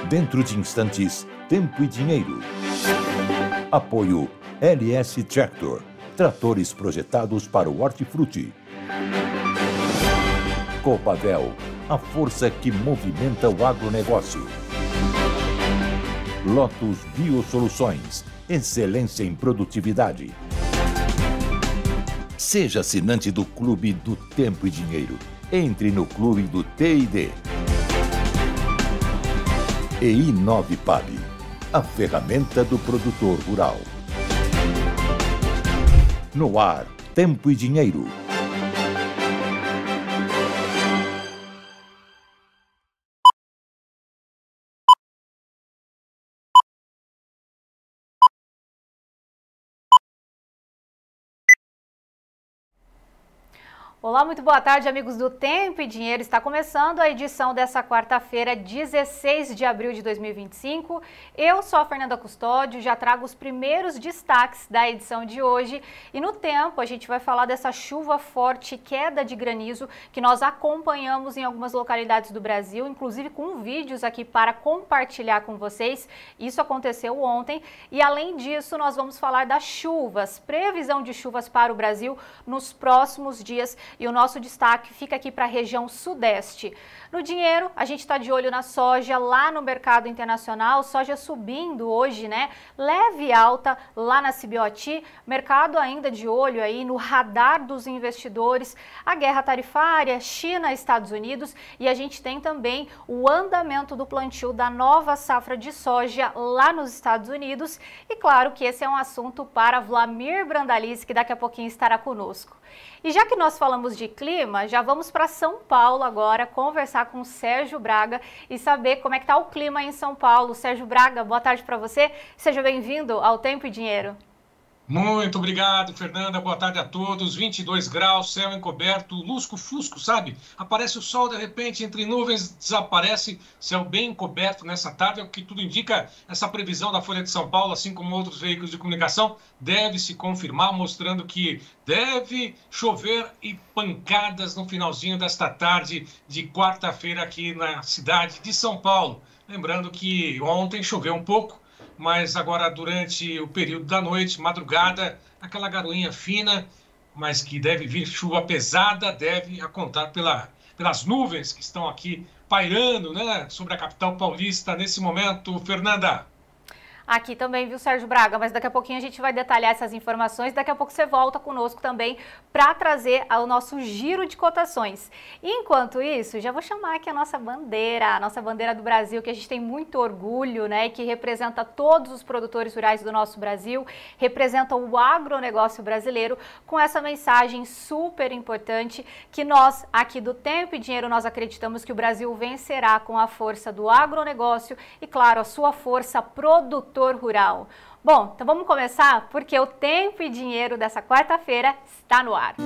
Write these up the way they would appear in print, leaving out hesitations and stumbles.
Dentro de instantes, Tempo e Dinheiro. Apoio LS Tractor, tratores projetados para o hortifruti. Copavel, a força que movimenta o agronegócio. Lotus Biosoluções, excelência em produtividade. Seja assinante do Clube do Tempo e Dinheiro. Entre no Clube do T&D. E Inovipab, a ferramenta do produtor rural. No ar, Tempo e Dinheiro. Olá, muito boa tarde, amigos do Tempo e Dinheiro. Está começando a edição dessa quarta-feira, 16 de abril de 2025. Eu sou a Fernanda Custódio, já trago os primeiros destaques da edição de hoje. E no tempo, a gente vai falar dessa chuva forte, queda de granizo, que nós acompanhamos em algumas localidades do Brasil, inclusive com vídeos aqui para compartilhar com vocês. Isso aconteceu ontem. E além disso, nós vamos falar das chuvas, previsão de chuvas para o Brasil nos próximos dias. E o nosso destaque fica aqui para a região sudeste. No dinheiro, a gente está de olho na soja lá no mercado internacional, soja subindo hoje, né? Leve alta lá na CBOT, mercado ainda de olho aí no radar dos investidores, a guerra tarifária, China, Estados Unidos, e a gente tem também o andamento do plantio da nova safra de soja lá nos Estados Unidos. E claro que esse é um assunto para Vlamir Brandalize, que daqui a pouquinho estará conosco. E já que nós falamos de clima, já vamos para São Paulo agora conversar com o Sérgio Braga e saber como é que está o clima aí em São Paulo. Sérgio Braga, boa tarde para você. Seja bem-vindo ao Tempo e Dinheiro. Muito obrigado, Fernanda. Boa tarde a todos. 22 graus, céu encoberto, lusco-fusco, sabe? Aparece o sol, de repente, entre nuvens, desaparece, céu bem encoberto nessa tarde. É o que tudo indica. Essa previsão da Folha de São Paulo, assim como outros veículos de comunicação, deve se confirmar, mostrando que deve chover e pancadas no finalzinho desta tarde de quarta-feira aqui na cidade de São Paulo. Lembrando que ontem choveu um pouco, mas agora durante o período da noite, madrugada, aquela garoinha fina, mas que deve vir chuva pesada, deve a contar pelas nuvens que estão aqui pairando, né, sobre a capital paulista nesse momento. Fernanda. Aqui também, viu, Sérgio Braga? Mas daqui a pouquinho a gente vai detalhar essas informações. Daqui a pouco você volta conosco também para trazer o nosso giro de cotações. Enquanto isso, já vou chamar aqui a nossa bandeira do Brasil, que a gente tem muito orgulho, né? Que representa todos os produtores rurais do nosso Brasil, representa o agronegócio brasileiro, com essa mensagem super importante que nós, aqui do Tempo e Dinheiro, nós acreditamos que o Brasil vencerá com a força do agronegócio e, claro, a sua força produtora rural. Bom, então vamos começar porque o Tempo e Dinheiro dessa quarta-feira está no ar.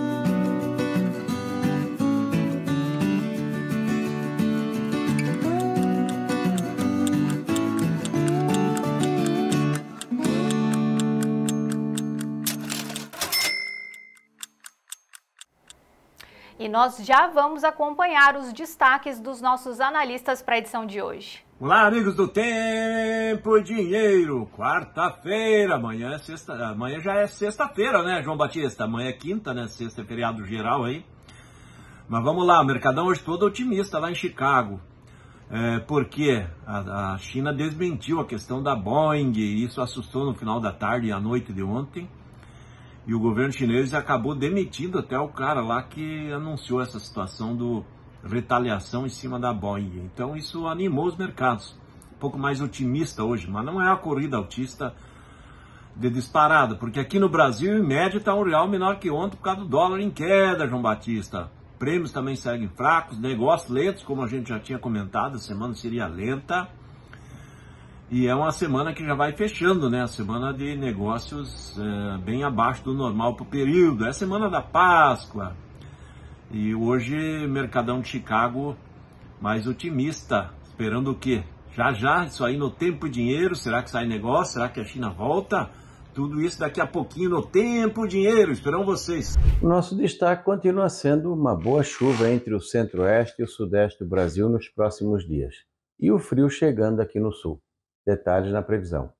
E nós já vamos acompanhar os destaques dos nossos analistas para a edição de hoje. Olá, amigos do Tempo e Dinheiro. Quarta-feira, amanhã já é sexta-feira, né, João Batista? Amanhã é quinta, né? Sexta é feriado geral aí. Mas vamos lá, o Mercadão hoje todo otimista lá em Chicago. Porque a China desmentiu a questão da Boeing, e isso assustou no final da tarde e à noite de ontem. E o governo chinês acabou demitindo até o cara lá que anunciou essa situação do retaliação em cima da Boeing. Então isso animou os mercados. Um pouco mais otimista hoje, mas não é a corrida altista de disparada, porque aqui no Brasil, em média, está um real menor que ontem por causa do dólar em queda, João Batista. Prêmios também seguem fracos, negócios lentos, como a gente já tinha comentado, a semana seria lenta. E é uma semana que já vai fechando, né? A semana de negócios bem abaixo do normal para o período. É a semana da Páscoa. E hoje, Mercadão de Chicago mais otimista, esperando o quê? Já isso aí no Tempo e Dinheiro, será que sai negócio? Será que a China volta? Tudo isso daqui a pouquinho no Tempo e Dinheiro. Esperamos vocês. O nosso destaque continua sendo uma boa chuva entre o centro-oeste e o sudeste do Brasil nos próximos dias. E o frio chegando aqui no sul. Detalhes na previsão.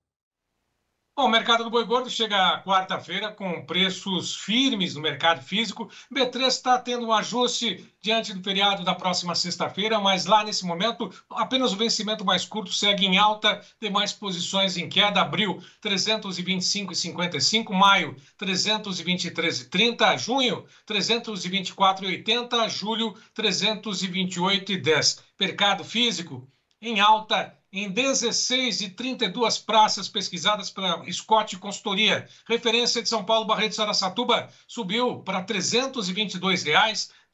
Bom, o mercado do boi gordo chega quarta-feira com preços firmes no mercado físico. B3 está tendo um ajuste diante do feriado da próxima sexta-feira, mas lá nesse momento apenas o vencimento mais curto segue em alta, demais posições em queda. Abril 325,55, maio 323,30, junho 324,80, julho 328,10. Mercado físico em alta em 16 de 32 praças pesquisadas pela Scott Consultoria. Referência de São Paulo, Barreto, Araçatuba, subiu para R$ 322, R$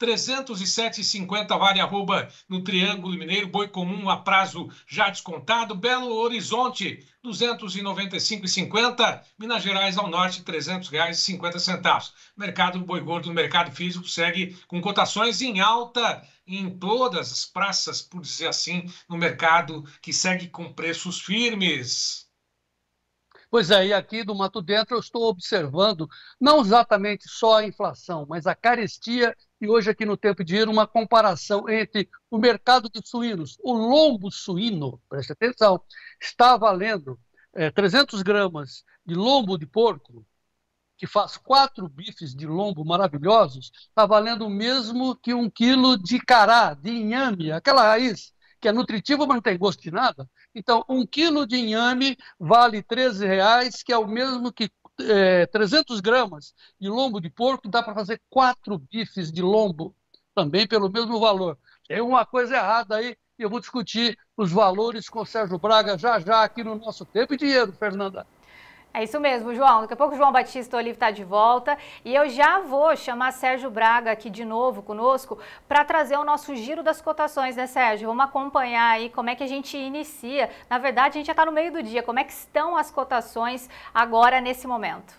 307,50 vale arroba no Triângulo Mineiro, boi comum a prazo já descontado. Belo Horizonte, R$ 295,50, Minas Gerais ao norte, R$ 300,50. Mercado do boi gordo no mercado físico segue com cotações em alta em todas as praças, por dizer assim, no mercado que segue com preços firmes. Pois é, e aqui do Mato Dentro eu estou observando não exatamente só a inflação, mas a carestia, e hoje aqui no Tempo e Dinheiro uma comparação entre o mercado de suínos. O lombo suíno, preste atenção, está valendo 300 gramas de lombo de porco, que faz 4 bifes de lombo maravilhosos, está valendo o mesmo que 1 quilo de cará, de inhame, aquela raiz que é nutritiva, mas não tem gosto de nada. Então, 1 quilo de inhame vale R$ 13,00, que é o mesmo que 300 gramas de lombo de porco, dá para fazer 4 bifes de lombo, também pelo mesmo valor. Tem uma coisa errada aí, e eu vou discutir os valores com o Sérgio Braga já aqui no nosso Tempo e Dinheiro, Fernanda. É isso mesmo, João. Daqui a pouco o João Batista Olive está de volta e eu já vou chamar Sérgio Braga aqui de novo conosco para trazer o nosso giro das cotações, né, Sérgio? Vamos acompanhar aí como é que a gente inicia. Na verdade, a gente já está no meio do dia. Como é que estão as cotações agora, nesse momento?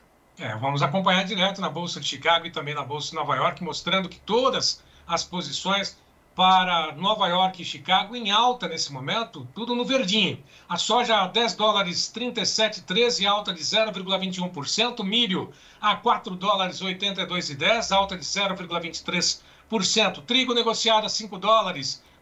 Vamos acompanhar direto na Bolsa de Chicago e também na Bolsa de Nova York, mostrando que todas as posições para Nova York e Chicago em alta nesse momento, tudo no verdinho. A soja a $10 37,13, alta de 0,21%. Milho a $4,82,10, alta de 0,23%. Trigo negociado a $5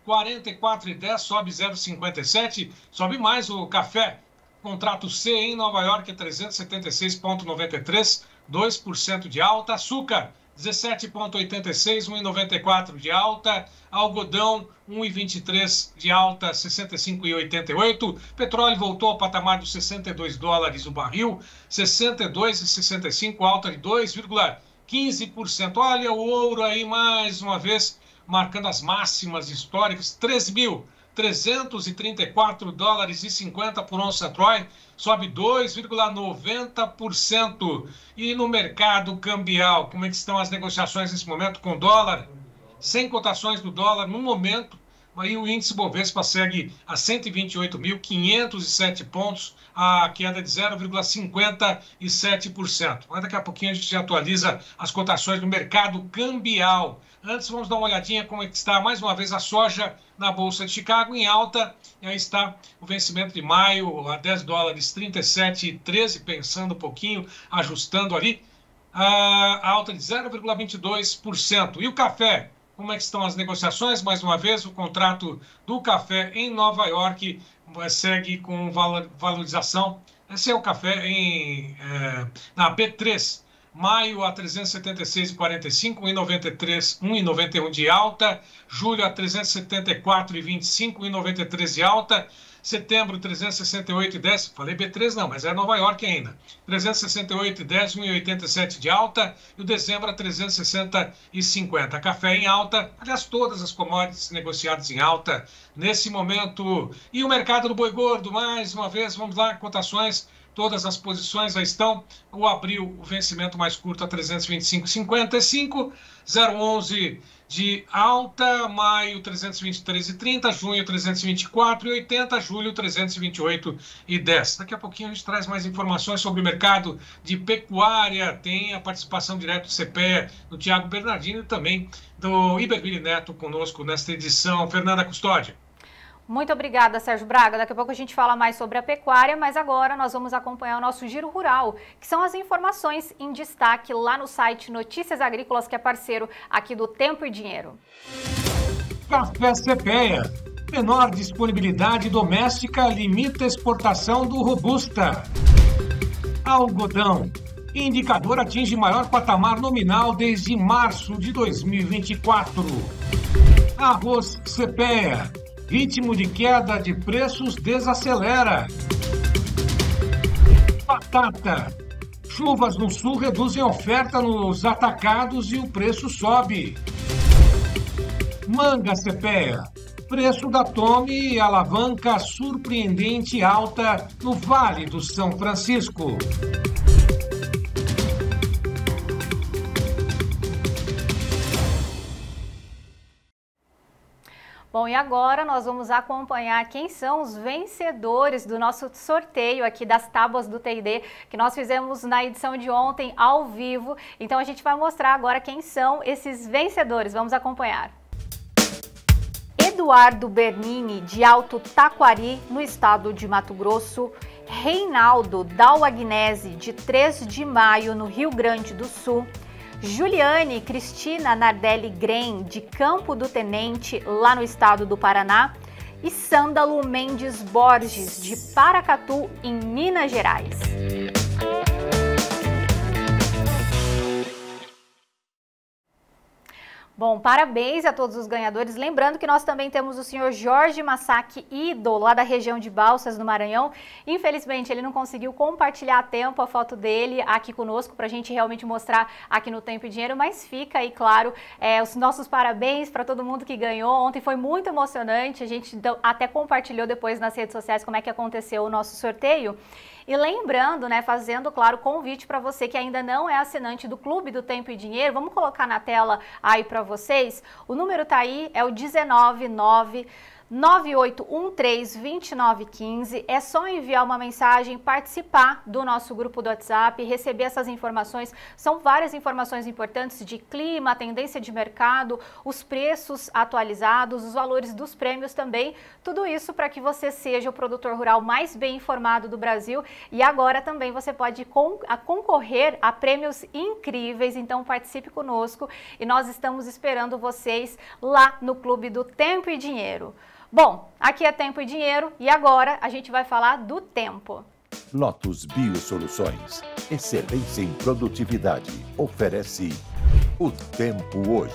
44,10, sobe 0,57. Sobe mais o café. Contrato C em Nova York é 376,93, 2% de alta. Açúcar 17,86, 1,94 de alta. Algodão, 1,23 de alta, 65,88. Petróleo voltou ao patamar dos $62 o barril, 62,65, alta de 2,15%. Olha o ouro aí mais uma vez, marcando as máximas históricas, $3.334,50 por onça Troy, sobe 2,90%. E no mercado cambial, como é que estão as negociações nesse momento com dólar? Sem cotações do dólar no momento, aí o índice Bovespa segue a 128.507 pontos, a queda de 0,57%. Mas daqui a pouquinho a gente atualiza as cotações do mercado cambial. Antes, vamos dar uma olhadinha como é que está, mais uma vez, a soja na Bolsa de Chicago em alta. E aí está o vencimento de maio a $10 37,13, pensando um pouquinho, ajustando ali, a alta de 0,22%. E o café? Como é que estão as negociações? Mais uma vez, o contrato do café em Nova York segue com valorização. Esse é o café na B3. Maio a 376,45, 1,91 de alta. Julho a 374,25, 1,93 de alta. Setembro, 368,10. Falei B3 não, mas é Nova York ainda. 368,10, 1,87 de alta. E o dezembro a 360,50. Café em alta. Aliás, todas as commodities negociadas em alta nesse momento. E o mercado do boi gordo, mais uma vez, vamos lá, cotações. Todas as posições já estão. O abril, o vencimento mais curto a 325,55. 0,11 de alta, maio 323,30, junho 324,80, julho 328,10. Daqui a pouquinho a gente traz mais informações sobre o mercado de pecuária. Tem a participação direta do CPEA, do Thiago Bernardino e também do Iberville Neto conosco nesta edição. Fernanda Custódio. Muito obrigada, Sérgio Braga. Daqui a pouco a gente fala mais sobre a pecuária, mas agora nós vamos acompanhar o nosso Giro Rural, que são as informações em destaque lá no site Notícias Agrícolas, que é parceiro aqui do Tempo e Dinheiro. Café CPEA. Menor disponibilidade doméstica limita a exportação do Robusta. Algodão. Indicador atinge maior patamar nominal desde março de 2024. Arroz CPEA. Ritmo de queda de preços desacelera. Batata. Chuvas no sul reduzem a oferta nos atacados e o preço sobe. Manga CPEA. Preço da Tome alavanca surpreendente alta no Vale do São Francisco. Bom, e agora nós vamos acompanhar quem são os vencedores do nosso sorteio aqui das tábuas do TID, que nós fizemos na edição de ontem ao vivo. Então a gente vai mostrar agora quem são esses vencedores. Vamos acompanhar. Eduardo Bernini, de Alto Taquari, no estado de Mato Grosso. Reinaldo Dauagnese, de 3 de Maio, no Rio Grande do Sul. Juliane Cristina Nardelli Gren, de Campo do Tenente, lá no estado do Paraná. E Sândalo Mendes Borges, de Paracatu, em Minas Gerais. Bom, parabéns a todos os ganhadores. Lembrando que nós também temos o senhor Jorge Massac Ido, lá da região de Balsas, no Maranhão. Infelizmente, ele não conseguiu compartilhar a tempo a foto dele aqui conosco, para a gente realmente mostrar aqui no Tempo e Dinheiro, mas fica aí, claro, os nossos parabéns para todo mundo que ganhou. Ontem foi muito emocionante, a gente até compartilhou depois nas redes sociais como é que aconteceu o nosso sorteio. E lembrando, né, fazendo, claro, convite para você que ainda não é assinante do Clube do Tempo e Dinheiro, vamos colocar na tela aí para vocês. O número tá aí, é o 19998132915. É só enviar uma mensagem, participar do nosso grupo do WhatsApp, receber essas informações. São várias informações importantes de clima, tendência de mercado, os preços atualizados, os valores dos prêmios também. Tudo isso para que você seja o produtor rural mais bem informado do Brasil. E agora também você pode concorrer a prêmios incríveis. Então participe conosco e nós estamos esperando vocês lá no Clube do Tempo e Dinheiro. Bom, aqui é Tempo e Dinheiro e agora a gente vai falar do tempo. Lotus Biosoluções, excelência em produtividade, oferece o tempo hoje.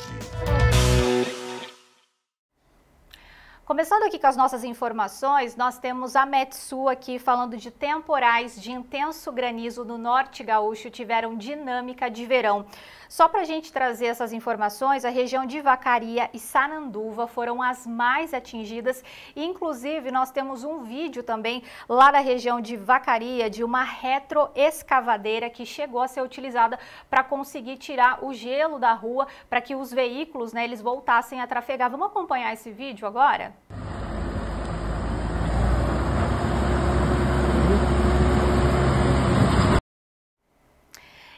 Começando aqui com as nossas informações, nós temos a Metsu aqui falando de temporais de intenso granizo no norte gaúcho tiveram dinâmica de verão. Só para a gente trazer essas informações, a região de Vacaria e Sananduva foram as mais atingidas e inclusive nós temos um vídeo também lá da região de Vacaria de uma retroescavadeira que chegou a ser utilizada para conseguir tirar o gelo da rua para que os veículos, né, eles voltassem a trafegar. Vamos acompanhar esse vídeo agora?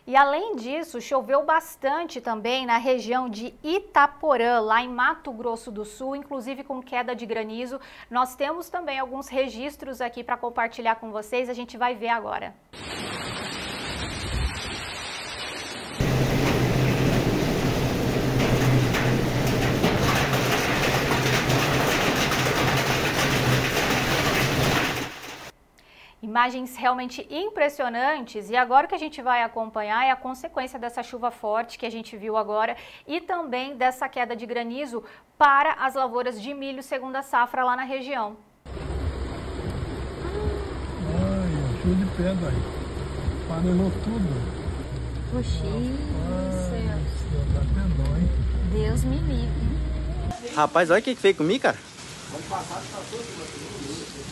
E além disso, choveu bastante também na região de Itaporã, lá em Mato Grosso do Sul, inclusive com queda de granizo. Nós temos também alguns registros aqui para compartilhar com vocês, a gente vai ver agora. Imagens realmente impressionantes e agora o que a gente vai acompanhar é a consequência dessa chuva forte que a gente viu agora e também dessa queda de granizo para as lavouras de milho segunda safra lá na região. Ai, chuva de pedra aí, panelou tudo. Puxinho, Tá até dói. Deus me livre. Rapaz, olha o que fez comigo, cara.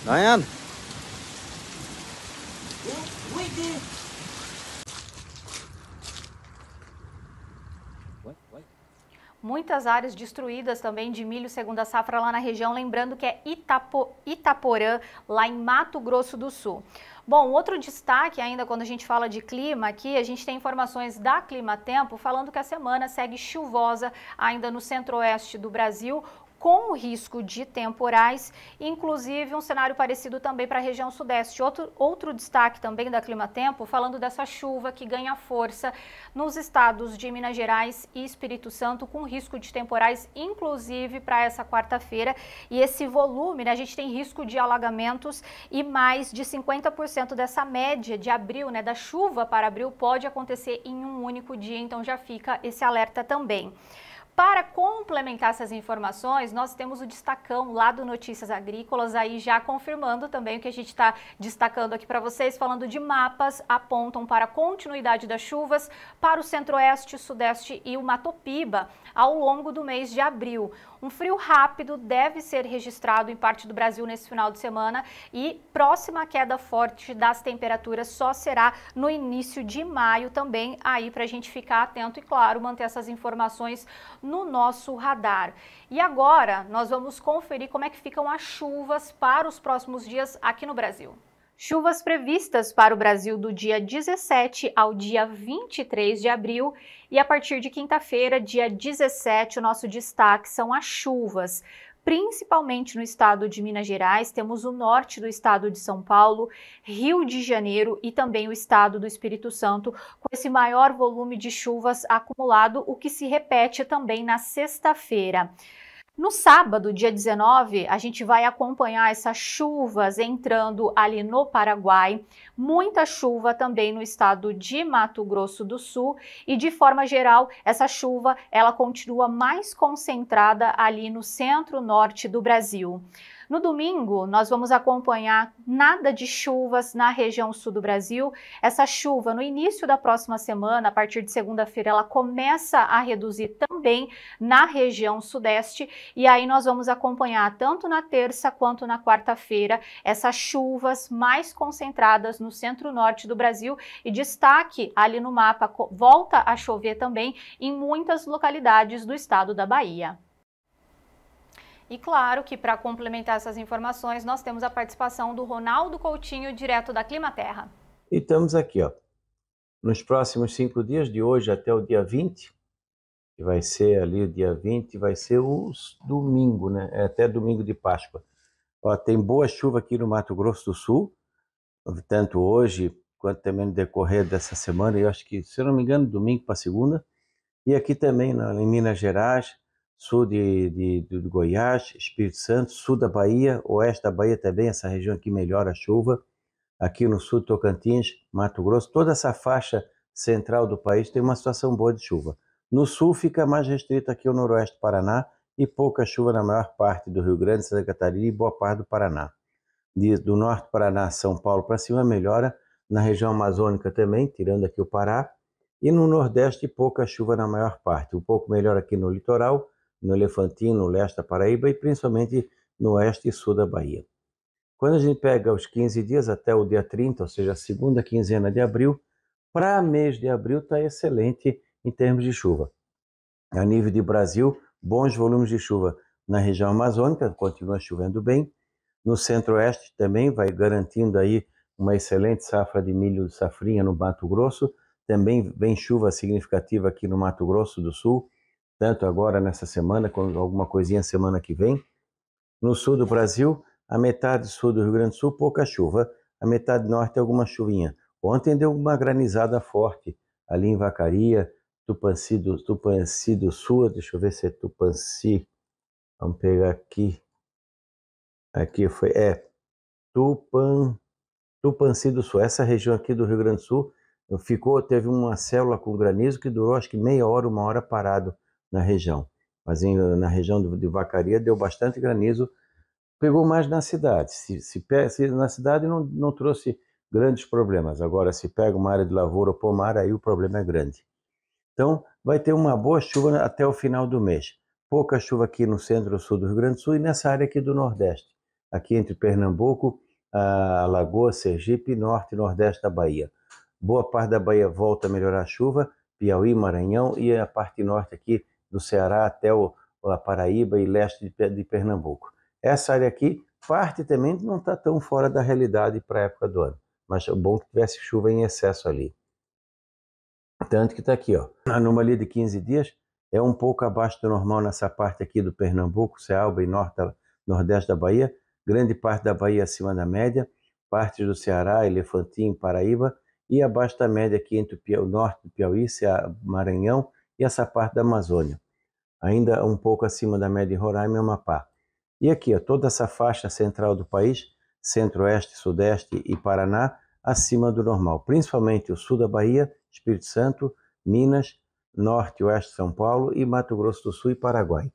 Tá vendo? Muitas áreas destruídas também de milho segunda safra lá na região, lembrando que é Itaporã, lá em Mato Grosso do Sul. Bom, outro destaque ainda quando a gente fala de clima aqui, a gente tem informações da Climatempo falando que a semana segue chuvosa ainda no centro-oeste do Brasil, com o risco de temporais, inclusive um cenário parecido também para a região sudeste. Outro destaque também da Climatempo, falando dessa chuva que ganha força nos estados de Minas Gerais e Espírito Santo, com risco de temporais, inclusive para essa quarta-feira. E esse volume, né, a gente tem risco de alagamentos e mais de 50% dessa média de abril, né, da chuva para abril, pode acontecer em um único dia, então já fica esse alerta também. Para complementar essas informações, nós temos o destacão lá do Notícias Agrícolas, aí já confirmando também o que a gente está destacando aqui para vocês, falando de mapas, apontam para a continuidade das chuvas para o centro-oeste, sudeste e o Mato Piba ao longo do mês de abril. Um frio rápido deve ser registrado em parte do Brasil nesse final de semana e próxima queda forte das temperaturas só será no início de maio também, aí para a gente ficar atento e, claro, manter essas informações no nosso radar. E agora nós vamos conferir como é que ficam as chuvas para os próximos dias aqui no Brasil. Chuvas previstas para o Brasil do dia 17 ao dia 23 de abril e a partir de quinta-feira, dia 17, o nosso destaque são as chuvas. Principalmente no estado de Minas Gerais, temos o norte do estado de São Paulo, Rio de Janeiro e também o estado do Espírito Santo, com esse maior volume de chuvas acumulado, o que se repete também na sexta-feira. No sábado, dia 19, a gente vai acompanhar essas chuvas entrando ali no Paraguai, muita chuva também no estado de Mato Grosso do Sul e, de forma geral, essa chuva ela continua mais concentrada ali no centro-norte do Brasil. No domingo, nós vamos acompanhar nada de chuvas na região sul do Brasil. Essa chuva, no início da próxima semana, a partir de segunda-feira, ela começa a reduzir também na região sudeste. E aí nós vamos acompanhar tanto na terça quanto na quarta-feira essas chuvas mais concentradas no centro-norte do Brasil. E destaque ali no mapa, volta a chover também em muitas localidades do estado da Bahia. E claro que para complementar essas informações, nós temos a participação do Ronaldo Coutinho, direto da Climaterra. E estamos aqui, ó, nos próximos 5 dias, de hoje até o dia 20, que vai ser ali o dia 20, vai ser o domingo, né? É até domingo de Páscoa. Ó, tem boa chuva aqui no Mato Grosso do Sul, tanto hoje quanto também no decorrer dessa semana, eu acho que, se eu não me engano, domingo para segunda. E aqui também em Minas Gerais, sul de Goiás, Espírito Santo, sul da Bahia, oeste da Bahia também, essa região aqui melhora a chuva. Aqui no sul, Tocantins, Mato Grosso, toda essa faixa central do país tem uma situação boa de chuva. No sul fica mais restrito aqui o noroeste do Paraná e pouca chuva na maior parte do Rio Grande, Santa Catarina e boa parte do Paraná. Do norte do Paraná, São Paulo para cima melhora, na região amazônica também, tirando aqui o Pará, e no nordeste pouca chuva na maior parte, um pouco melhor aqui no litoral, no Elefantinho, no leste da Paraíba e principalmente no oeste e sul da Bahia. Quando a gente pega os 15 dias até o dia 30, ou seja, a segunda quinzena de abril, para mês de abril está excelente em termos de chuva. A nível de Brasil, bons volumes de chuva na região amazônica, continua chovendo bem. No centro-oeste também vai garantindo aí uma excelente safra de milho de safrinha no Mato Grosso. Também vem chuva significativa aqui no Mato Grosso do Sul, tanto agora nessa semana, quanto alguma coisinha semana que vem. No sul do Brasil, a metade sul do Rio Grande do Sul, pouca chuva. A metade norte, alguma chuvinha. Ontem deu uma granizada forte ali em Vacaria, Tupanci do Sul. Deixa eu ver se é Tupanci. Vamos pegar aqui. Aqui foi, Tupanci do Sul. Essa região aqui do Rio Grande do Sul teve uma célula com granizo que durou acho que meia hora, 1 hora parado na região. Mas na região de Vacaria deu bastante granizo. Pegou mais na cidade. Se na cidade não trouxe grandes problemas. Agora, se pega uma área de lavoura ou pomar, aí o problema é grande. Então, vai ter uma boa chuva até o final do mês. Pouca chuva aqui no centro-sul do Rio Grande do Sul e nessa área aqui do Nordeste. Aqui entre Pernambuco, Alagoas, Sergipe, Norte e Nordeste da Bahia. Boa parte da Bahia volta a melhorar a chuva, Piauí, Maranhão e a parte norte aqui do Ceará até a Paraíba e leste de Pernambuco. Essa área aqui, parte também não está tão fora da realidade para a época do ano, mas é bom que tivesse chuva em excesso ali. Tanto que está aqui, ó, a anomalia de 15 dias é um pouco abaixo do normal nessa parte aqui do Pernambuco, Ceará e nordeste da Bahia, grande parte da Bahia acima da média, parte do Ceará, Elefantinho, Paraíba, e abaixo da média aqui entre o norte do Piauí, Maranhão e essa parte da Amazônia. Ainda um pouco acima da média em Roraima e Amapá. E aqui, ó, toda essa faixa central do país, centro-oeste, sudeste e Paraná, acima do normal. Principalmente o sul da Bahia, Espírito Santo, Minas, norte e oeste de São Paulo e Mato Grosso do Sul e Paraguai.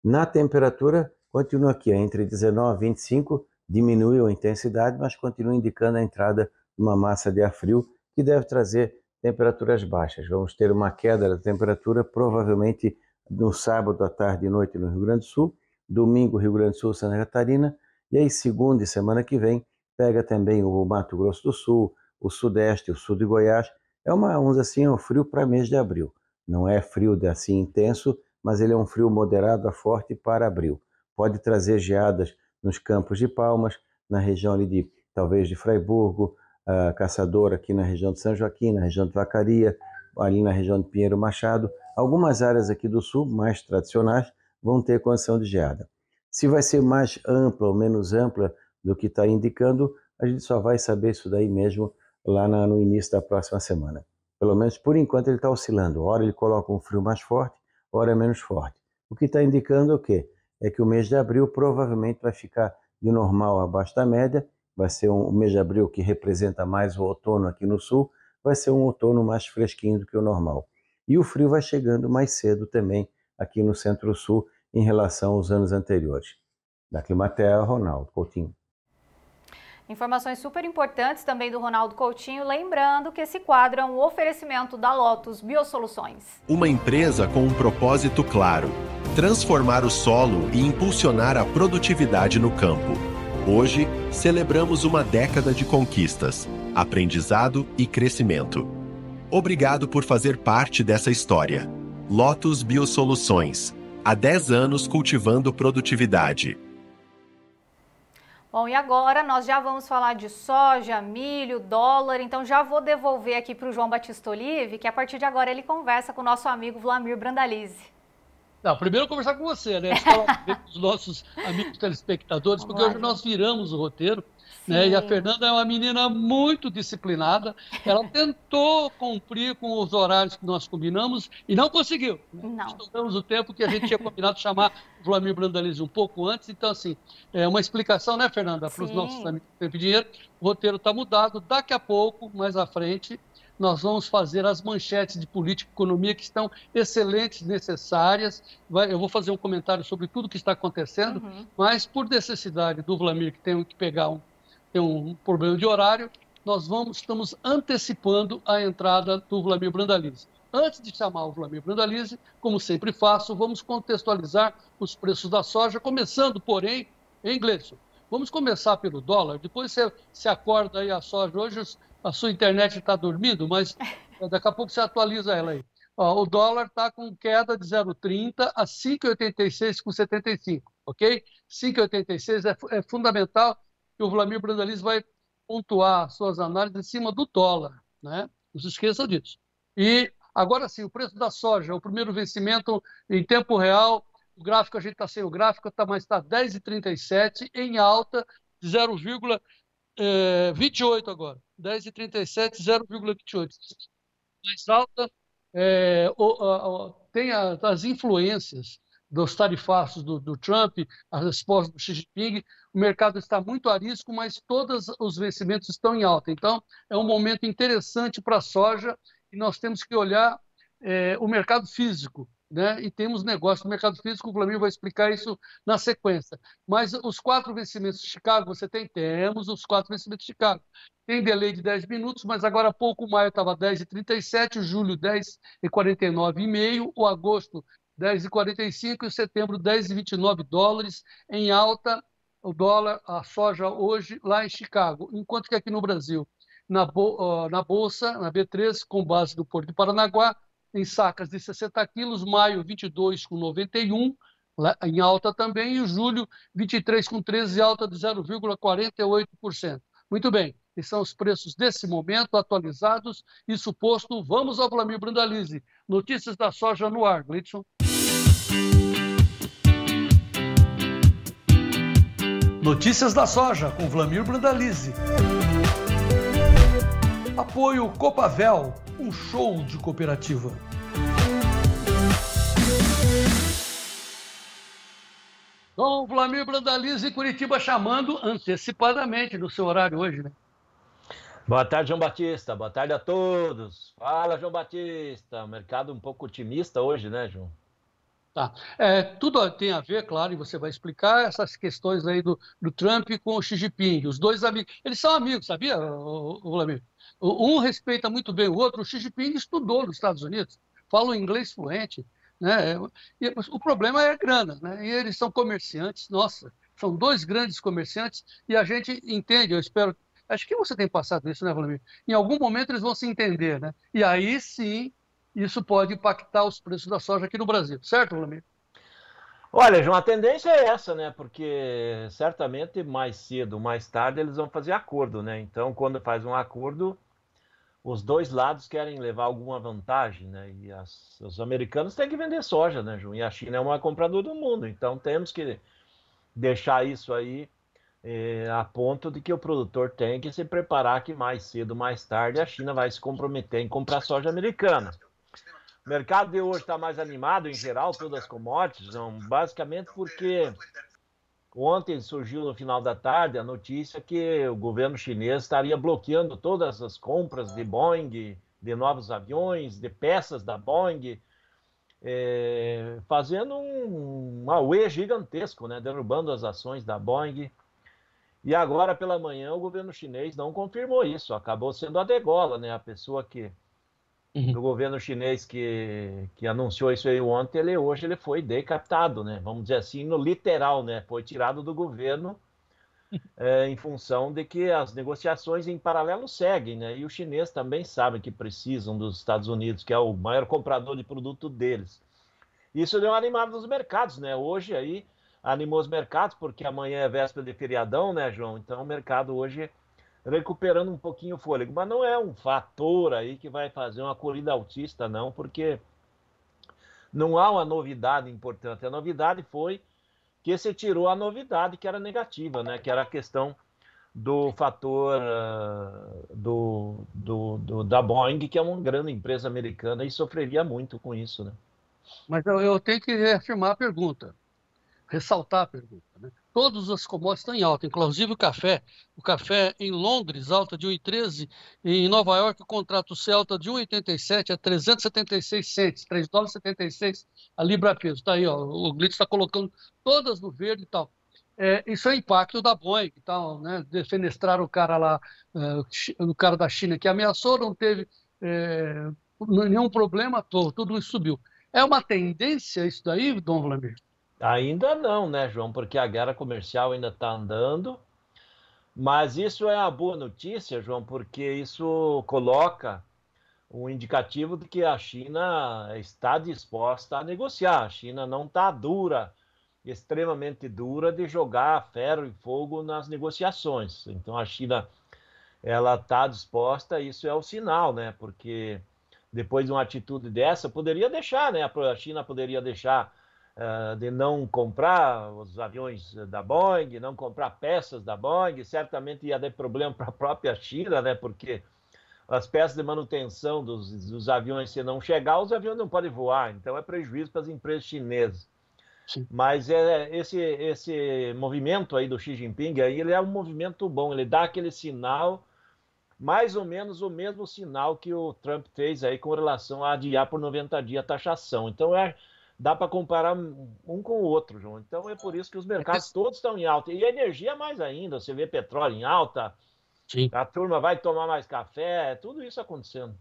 Na temperatura, continua aqui, entre 19 e 25, diminuiu a intensidade, mas continua indicando a entrada de uma massa de ar frio que deve trazer temperaturas baixas. Vamos ter uma queda da temperatura provavelmente no sábado à tarde e noite no Rio Grande do Sul, domingo Rio Grande do Sul, Santa Catarina, e aí segunda e semana que vem pega também o Mato Grosso do Sul, o Sudeste, o Sul de Goiás. É vamos assim, um frio para mês de abril. Não é frio assim intenso, mas ele é um frio moderado a forte para abril. Pode trazer geadas nos Campos de Palmas, na região ali talvez de Fraiburgo, Caçador aqui na região de São Joaquim, na região de Vacaria, ali na região de Pinheiro Machado. Algumas áreas aqui do sul, mais tradicionais, vão ter condição de geada. Se vai ser mais ampla ou menos ampla do que está indicando, a gente só vai saber isso daí mesmo lá no início da próxima semana. Pelo menos por enquanto ele está oscilando. Ora ele coloca um frio mais forte, ora é menos forte. O que está indicando o quê? É que o mês de abril provavelmente vai ficar de normal abaixo da média, vai ser um mês de abril que representa mais o outono aqui no sul, vai ser um outono mais fresquinho do que o normal. E o frio vai chegando mais cedo também aqui no centro-sul em relação aos anos anteriores. Da Climatea, Ronaldo Coutinho. Informações super importantes também do Ronaldo Coutinho, lembrando que esse quadro é um oferecimento da Lotus Biosoluções. Uma empresa com um propósito claro: transformar o solo e impulsionar a produtividade no campo. Hoje, celebramos uma década de conquistas, aprendizado e crescimento. Obrigado por fazer parte dessa história. Lotus Biosoluções. Há 10 anos cultivando produtividade. Bom, e agora nós já vamos falar de soja, milho, dólar, então já vou devolver aqui para o João Batista Olive, que a partir de agora ele conversa com o nosso amigo Vlamir Brandalize. Não, primeiro eu conversar com você, né? Falar com os nossos amigos telespectadores, porque hoje nós viramos o roteiro, né? E a Fernanda é uma menina muito disciplinada. Ela tentou cumprir com os horários que nós combinamos e não conseguiu. Não. Estouramos o tempo que a gente tinha combinado de chamar o Vlamir Brandalize um pouco antes. Então, assim, é uma explicação, né, Fernanda, para os nossos amigos do Tempo e Dinheiro. O roteiro está mudado. Daqui a pouco, mais à frente, nós vamos fazer as manchetes de política e economia que estão excelentes, necessárias. Eu vou fazer um comentário sobre tudo que está acontecendo, mas por necessidade do Vlamir, que tem que pegar tem um problema de horário, nós estamos antecipando a entrada do Vlamir Brandalize. Antes de chamar o Vlamir Brandalize, como sempre faço, vamos contextualizar os preços da soja, começando, porém, em inglês. Vamos começar pelo dólar, depois você acorda aí a soja. Hoje a sua internet está dormindo, mas daqui a pouco você atualiza ela aí. Ó, o dólar está com queda de 0,30 a 5,86,75, ok? 5,86 é fundamental que o Vlamir Brandalize vai pontuar suas análises em cima do dólar, né? Não se esqueça disso. E agora sim, o preço da soja, o primeiro vencimento em tempo real, o gráfico, a gente está sem o gráfico, mas está 10,37 em alta de 0,28 agora. 10,37, 0,28. Mais alta, tem as influências dos tarifácios do Trump, a resposta do Xi Jinping. O mercado está muito a risco, mas todos os vencimentos estão em alta. Então, é um momento interessante para a soja e nós temos que olhar o mercado físico, né? E temos negócio no mercado físico, o Vlamir vai explicar isso na sequência. Mas os 4 vencimentos de Chicago, temos os 4 vencimentos de Chicago. Tem delay de 10 minutos, mas agora há pouco o maio estava 10,37, o julho 10,49,5, o agosto 10,45 e o setembro 10,29 dólares em alta. O dólar, a soja hoje lá em Chicago, enquanto que aqui no Brasil, na Bolsa, na B3, com base no Porto de Paranaguá, em sacas de 60 quilos, maio 22,91, em alta também, e o julho 23,13, alta de 0,48%. Muito bem, Esses são os preços desse momento, atualizados e suposto. Vamos ao Vlamir Brandalize. Notícias da soja no ar, Glidson. Notícias da soja, com Vlamir Brandalize. Apoio Copavel, um show de cooperativa. Dom Vlamir Brandalize, Curitiba chamando antecipadamente no seu horário hoje, né? Boa tarde, João Batista. Boa tarde a todos. Fala, João Batista. Mercado um pouco otimista hoje, né, João? Tá. Tudo tem a ver, claro, e você vai explicar essas questões aí do Trump com o Xi Jinping. Os dois amigos, eles são amigos, sabia, Vlamir? Um respeita muito bem o outro. O Xi Jinping estudou nos Estados Unidos, fala o inglês fluente, né? E o problema é a grana, né? E eles são comerciantes, nossa, são dois grandes comerciantes e a gente entende, eu espero. Acho que você tem passado isso, né, Vlamir? Em algum momento eles vão se entender, né? E aí sim, isso pode impactar os preços da soja aqui no Brasil, certo, Vlamir? Olha, João, a tendência é essa, né? Porque certamente mais cedo, mais tarde, eles vão fazer acordo, né? Então, quando faz um acordo, os dois lados querem levar alguma vantagem, né? E os americanos têm que vender soja, né, João? E a China é uma compradora do mundo, então temos que deixar isso aí a ponto de que o produtor tem que se preparar que mais cedo, mais tarde, a China vai se comprometer em comprar soja americana. O mercado de hoje está mais animado, em geral, todas as commodities, basicamente porque ontem surgiu no final da tarde a notícia que o governo chinês estaria bloqueando todas as compras de Boeing, de novos aviões, de peças da Boeing, fazendo um auê gigantesco, né, derrubando as ações da Boeing. E agora pela manhã o governo chinês não confirmou isso, acabou sendo a degola, né, a pessoa do governo chinês que anunciou isso aí ontem, hoje ele foi decapitado, né? Vamos dizer assim, no literal, né? Foi tirado do governo em função de que as negociações em paralelo seguem, né? E os chineses também sabem que precisam dos Estados Unidos, que é o maior comprador de produto deles. Isso deu uma animada nos mercados, né? Hoje aí animou os mercados, porque amanhã é véspera de feriadão, né, João? Então o mercado hoje recuperando um pouquinho o fôlego, mas não é um fator aí que vai fazer uma corrida altista, não, porque não há uma novidade importante. A novidade foi que se tirou a novidade que era negativa, né? Que era a questão do fator da Boeing, que é uma grande empresa americana e sofreria muito com isso, né? Mas eu tenho que reafirmar a pergunta, ressaltar a pergunta, né? Todas as commodities estão em alta, inclusive o café. O café em Londres, alta de 1,13. Em Nova York, o contrato C alta de 1,87 a 376 cents, $3,76 a libra-peso. Está aí, ó, o Glitz está colocando todas no verde e tal. Isso é o impacto da Boeing e tal, né? Defenestrar o cara lá, o cara da China que ameaçou, não teve nenhum problema, tudo isso subiu. É uma tendência isso daí, Dom Vlamir? Ainda não, né, João? Porque a guerra comercial ainda está andando. Mas isso é uma boa notícia, João, porque isso coloca um indicativo de que a China está disposta a negociar. A China não está dura, extremamente dura, de jogar ferro e fogo nas negociações. Então a China ela está disposta, isso é o sinal, né? Porque depois de uma atitude dessa, poderia deixar, né? A China poderia deixar de não comprar os aviões da Boeing, não comprar peças da Boeing, certamente ia ter problema para a própria China, né? Porque as peças de manutenção dos aviões, se não chegar, os aviões não podem voar, então é prejuízo para as empresas chinesas. Sim. Mas esse movimento aí do Xi Jinping, aí, ele é um movimento bom, ele dá aquele sinal, mais ou menos o mesmo sinal que o Trump fez aí com relação a adiar por 90 dias a taxação. Então dá para comparar um com o outro, João. Então é por isso que os mercados todos estão em alta. E a energia mais ainda, você vê petróleo em alta, sim, a turma vai tomar mais café, tudo isso acontecendo.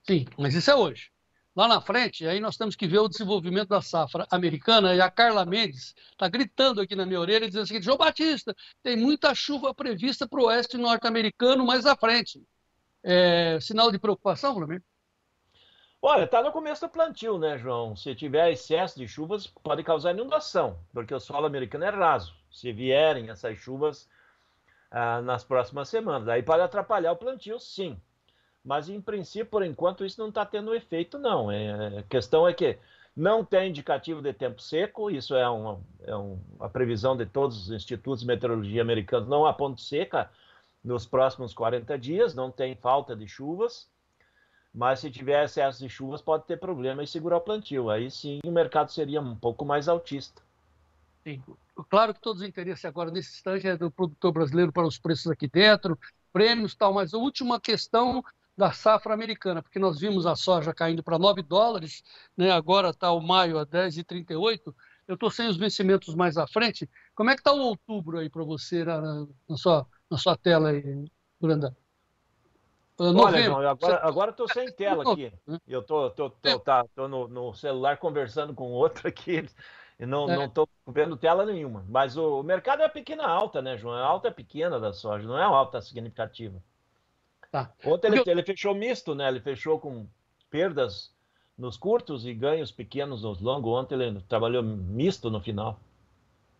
Sim, mas isso é hoje. Lá na frente, aí nós temos que ver o desenvolvimento da safra americana, e a Carla Mendes está gritando aqui na minha orelha, dizendo o seguinte: João Batista, tem muita chuva prevista para o oeste norte-americano mais à frente. Sinal de preocupação, Vlamir? Olha, está no começo do plantio, né, João? Se tiver excesso de chuvas, pode causar inundação, porque o solo americano é raso. Se vierem essas chuvas, nas próximas semanas. Aí pode atrapalhar o plantio, sim. Mas, em princípio, por enquanto, isso não está tendo efeito, não. A questão é que não tem indicativo de tempo seco, isso é a previsão de todos os institutos de meteorologia americanos, não há ponto seca nos próximos 40 dias, não tem falta de chuvas, mas se tiver excesso de chuvas pode ter problema em segurar o plantio. Aí sim o mercado seria um pouco mais altista. Sim. Claro que todos os interesses agora nesse instante é do produtor brasileiro para os preços aqui dentro, prêmios e tal, mas a última questão da safra americana, porque nós vimos a soja caindo para $9, né? Agora está o maio a 10,38. Eu estou sem os vencimentos mais à frente. Como é que está o outubro aí para você na sua tela aí, Brandão? Olha, João, agora estou sem tela aqui. Eu estou no celular conversando com outro aqui e não estou vendo tela nenhuma. Mas o mercado é pequena alta, né, João? A alta é pequena da soja, não é uma alta significativa. Tá. Ontem ele fechou misto, né? Ele fechou com perdas nos curtos e ganhos pequenos nos longos. Ontem ele trabalhou misto no final.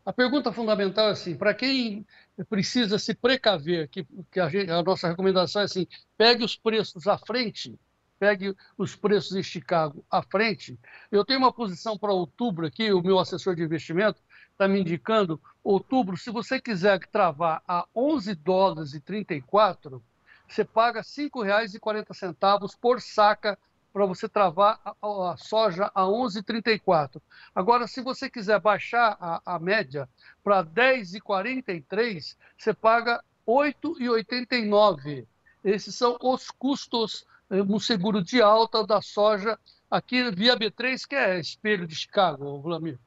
A pergunta fundamental é assim, para quem precisa se precaver, que a nossa recomendação é assim, pegue os preços à frente, pegue os preços em Chicago à frente. Eu tenho uma posição para outubro aqui, o meu assessor de investimento está me indicando, outubro, se você quiser travar a $11,34, você paga R$ 5,40 por saca para você travar a soja a 11,34. Agora, se você quiser baixar a média para 10,43, você paga 8,89. Esses são os custos no seguro de alta da soja aqui via B3, que é espelho de Chicago, Vlamir.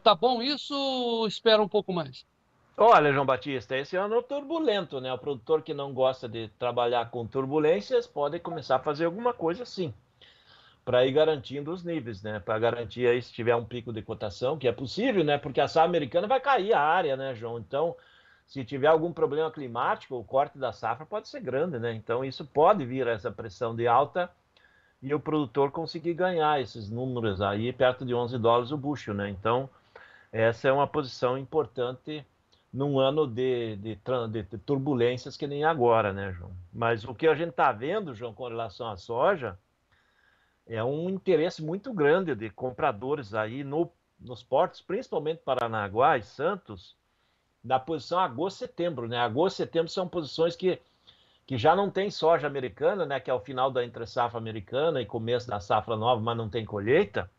Tá bom isso ou espera um pouco mais? Olha, João Batista, esse ano é turbulento, né? O produtor que não gosta de trabalhar com turbulências pode começar a fazer alguma coisa assim, para ir garantindo os níveis, né? Para garantir aí se tiver um pico de cotação, que é possível, né? Porque a safra americana vai cair a área, né, João? Então, se tiver algum problema climático, o corte da safra pode ser grande, né? Então, isso pode vir a essa pressão de alta e o produtor conseguir ganhar esses números aí perto de $11 o bushel, né? Então, essa é uma posição importante num ano de turbulências que nem agora, né, João? Mas o que a gente está vendo, João, com relação à soja, é um interesse muito grande de compradores aí nos portos, principalmente Paranaguá e Santos, na posição agosto-setembro, né? Agosto e setembro são posições que já não tem soja americana, né? Que é o final da entre-safra americana e começo da safra nova, mas não tem colheita,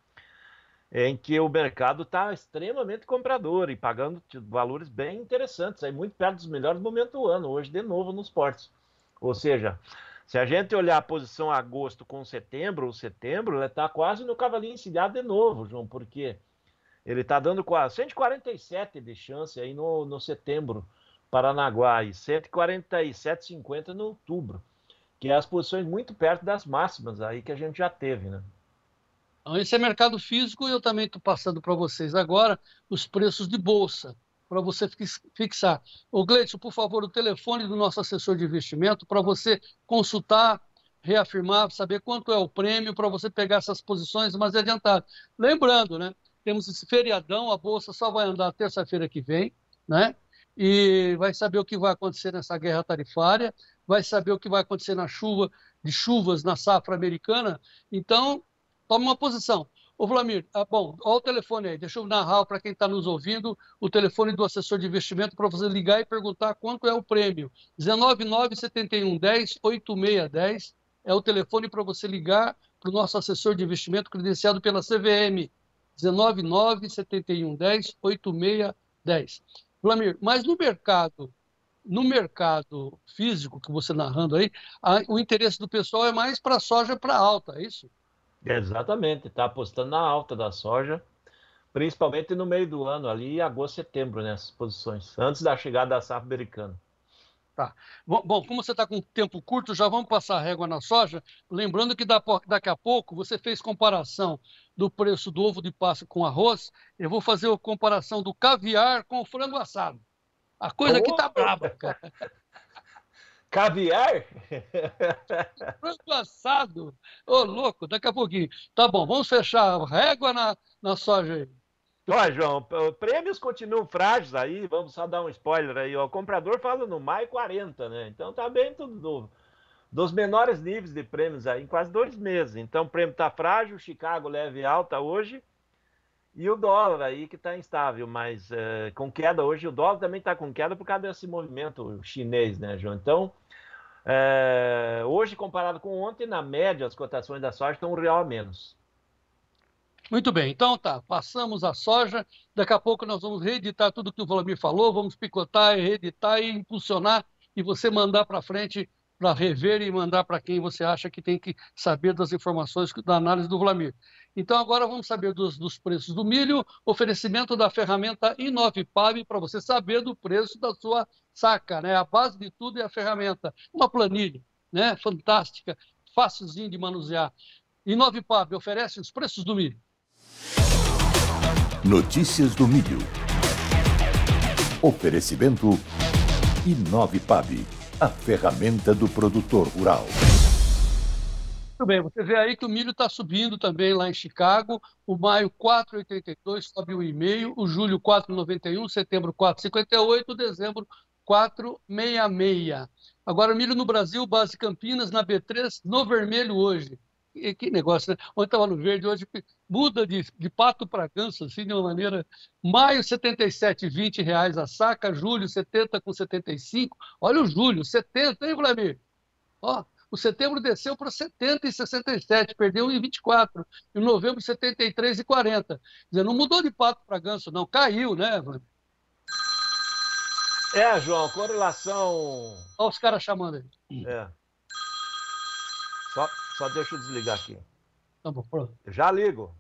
em que o mercado está extremamente comprador e pagando valores bem interessantes, aí muito perto dos melhores momentos do ano, hoje de novo nos portos. Ou seja, se a gente olhar a posição agosto com setembro, ele está quase no cavalinho encilhado de novo, João, porque ele está dando quase 147 de chance aí no setembro, Paranaguá, e 147,50 no outubro, que é as posições muito perto das máximas aí que a gente já teve, né? Então, esse é mercado físico e eu também estou passando para vocês agora os preços de bolsa, para você fixar. Ô Gleidson, por favor, o telefone do nosso assessor de investimento para você consultar, reafirmar, saber quanto é o prêmio para você pegar essas posições mais adiantadas. Lembrando, né? Temos esse feriadão, a bolsa só vai andar terça-feira que vem, né? E vai saber o que vai acontecer nessa guerra tarifária, vai saber o que vai acontecer na chuvas na safra americana. Então, tome uma posição. Ô, Vlamir, bom, olha o telefone aí, deixa eu narrar para quem está nos ouvindo, o telefone do assessor de investimento para você ligar e perguntar quanto é o prêmio. 199-7110-8610 é o telefone para você ligar para o nosso assessor de investimento credenciado pela CVM. 199-7110-8610. Vlamir, mas no mercado físico que você narrando aí, o interesse do pessoal é mais para a soja para alta, é isso? Exatamente, está apostando na alta da soja, principalmente no meio do ano, ali agosto, setembro, nessas posições, antes da chegada da safra americana. Tá. Bom, como você está com tempo curto, já vamos passar a régua na soja. Lembrando que daqui a pouco você fez comparação do preço do ovo de Páscoa com arroz. Eu vou fazer a comparação do caviar com o frango assado. A coisa aqui tá braba, cara. Caviar? Frango assado. Ô, louco, daqui a pouquinho. Tá bom, vamos fechar a régua na soja aí. Ó, João, prêmios continuam frágeis aí, vamos só dar um spoiler aí, ó. O comprador fala no maio 40, né? Então tá bem tudo dos menores níveis de prêmios aí em quase 2 meses. Então o prêmio tá frágil, Chicago leve alta hoje e o dólar aí que tá instável, mas com queda hoje, o dólar também tá com queda por causa desse movimento chinês, né, João? Então, hoje comparado com ontem, na média, as cotações da soja estão R$1 a menos. Muito bem, então tá, passamos a soja, daqui a pouco nós vamos reeditar tudo que o Vlamir falou, vamos picotar, reeditar e impulsionar, e você mandar para frente para rever e mandar para quem você acha que tem que saber das informações da análise do Vlamir. Então agora vamos saber dos preços do milho, oferecimento da ferramenta Inovipab para você saber do preço da sua saca, né? A base de tudo é a ferramenta, uma planilha, né? Fantástica, facilzinho de manusear. Inovipab oferece os preços do milho. Notícias do milho. Oferecimento Inovipab, a ferramenta do produtor rural. Muito bem, você vê aí que o milho está subindo também lá em Chicago, o maio 4,82, sobe 1,5, o julho 4,91, setembro 4,58, dezembro 4,66. Agora o milho no Brasil, base Campinas, na B3, no vermelho hoje. Que negócio, né? Ontem estava no verde, hoje muda de pato para ganso, assim, de uma maneira. Maio, R$ 77,20 a saca, julho, 70 com 75. Olha o julho, 70, hein, Vlamir? Ó, o setembro desceu para 70 e 67, perdeu 1,24. Em novembro, 73,40. Quer dizer, não mudou de pato para ganso, não, caiu, né, Vlamir? João, com relação... Olha os caras chamando aí. Só deixa eu desligar aqui. Tá bom, pronto. Já ligo.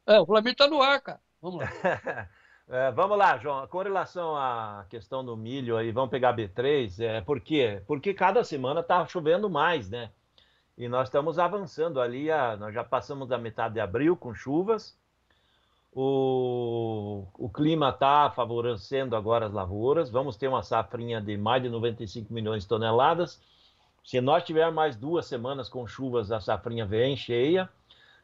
O Vlamir está no ar, cara. Vamos lá. Vamos lá, João. Com relação à questão do milho aí, vamos pegar B3. Por quê? Porque cada semana está chovendo mais, né? E nós estamos avançando ali, nós já passamos da metade de abril com chuvas. O clima está favorecendo agora as lavouras. Vamos ter uma safrinha de mais de 95 milhões de toneladas. Se nós tivermos mais 2 semanas com chuvas, a safrinha vem cheia.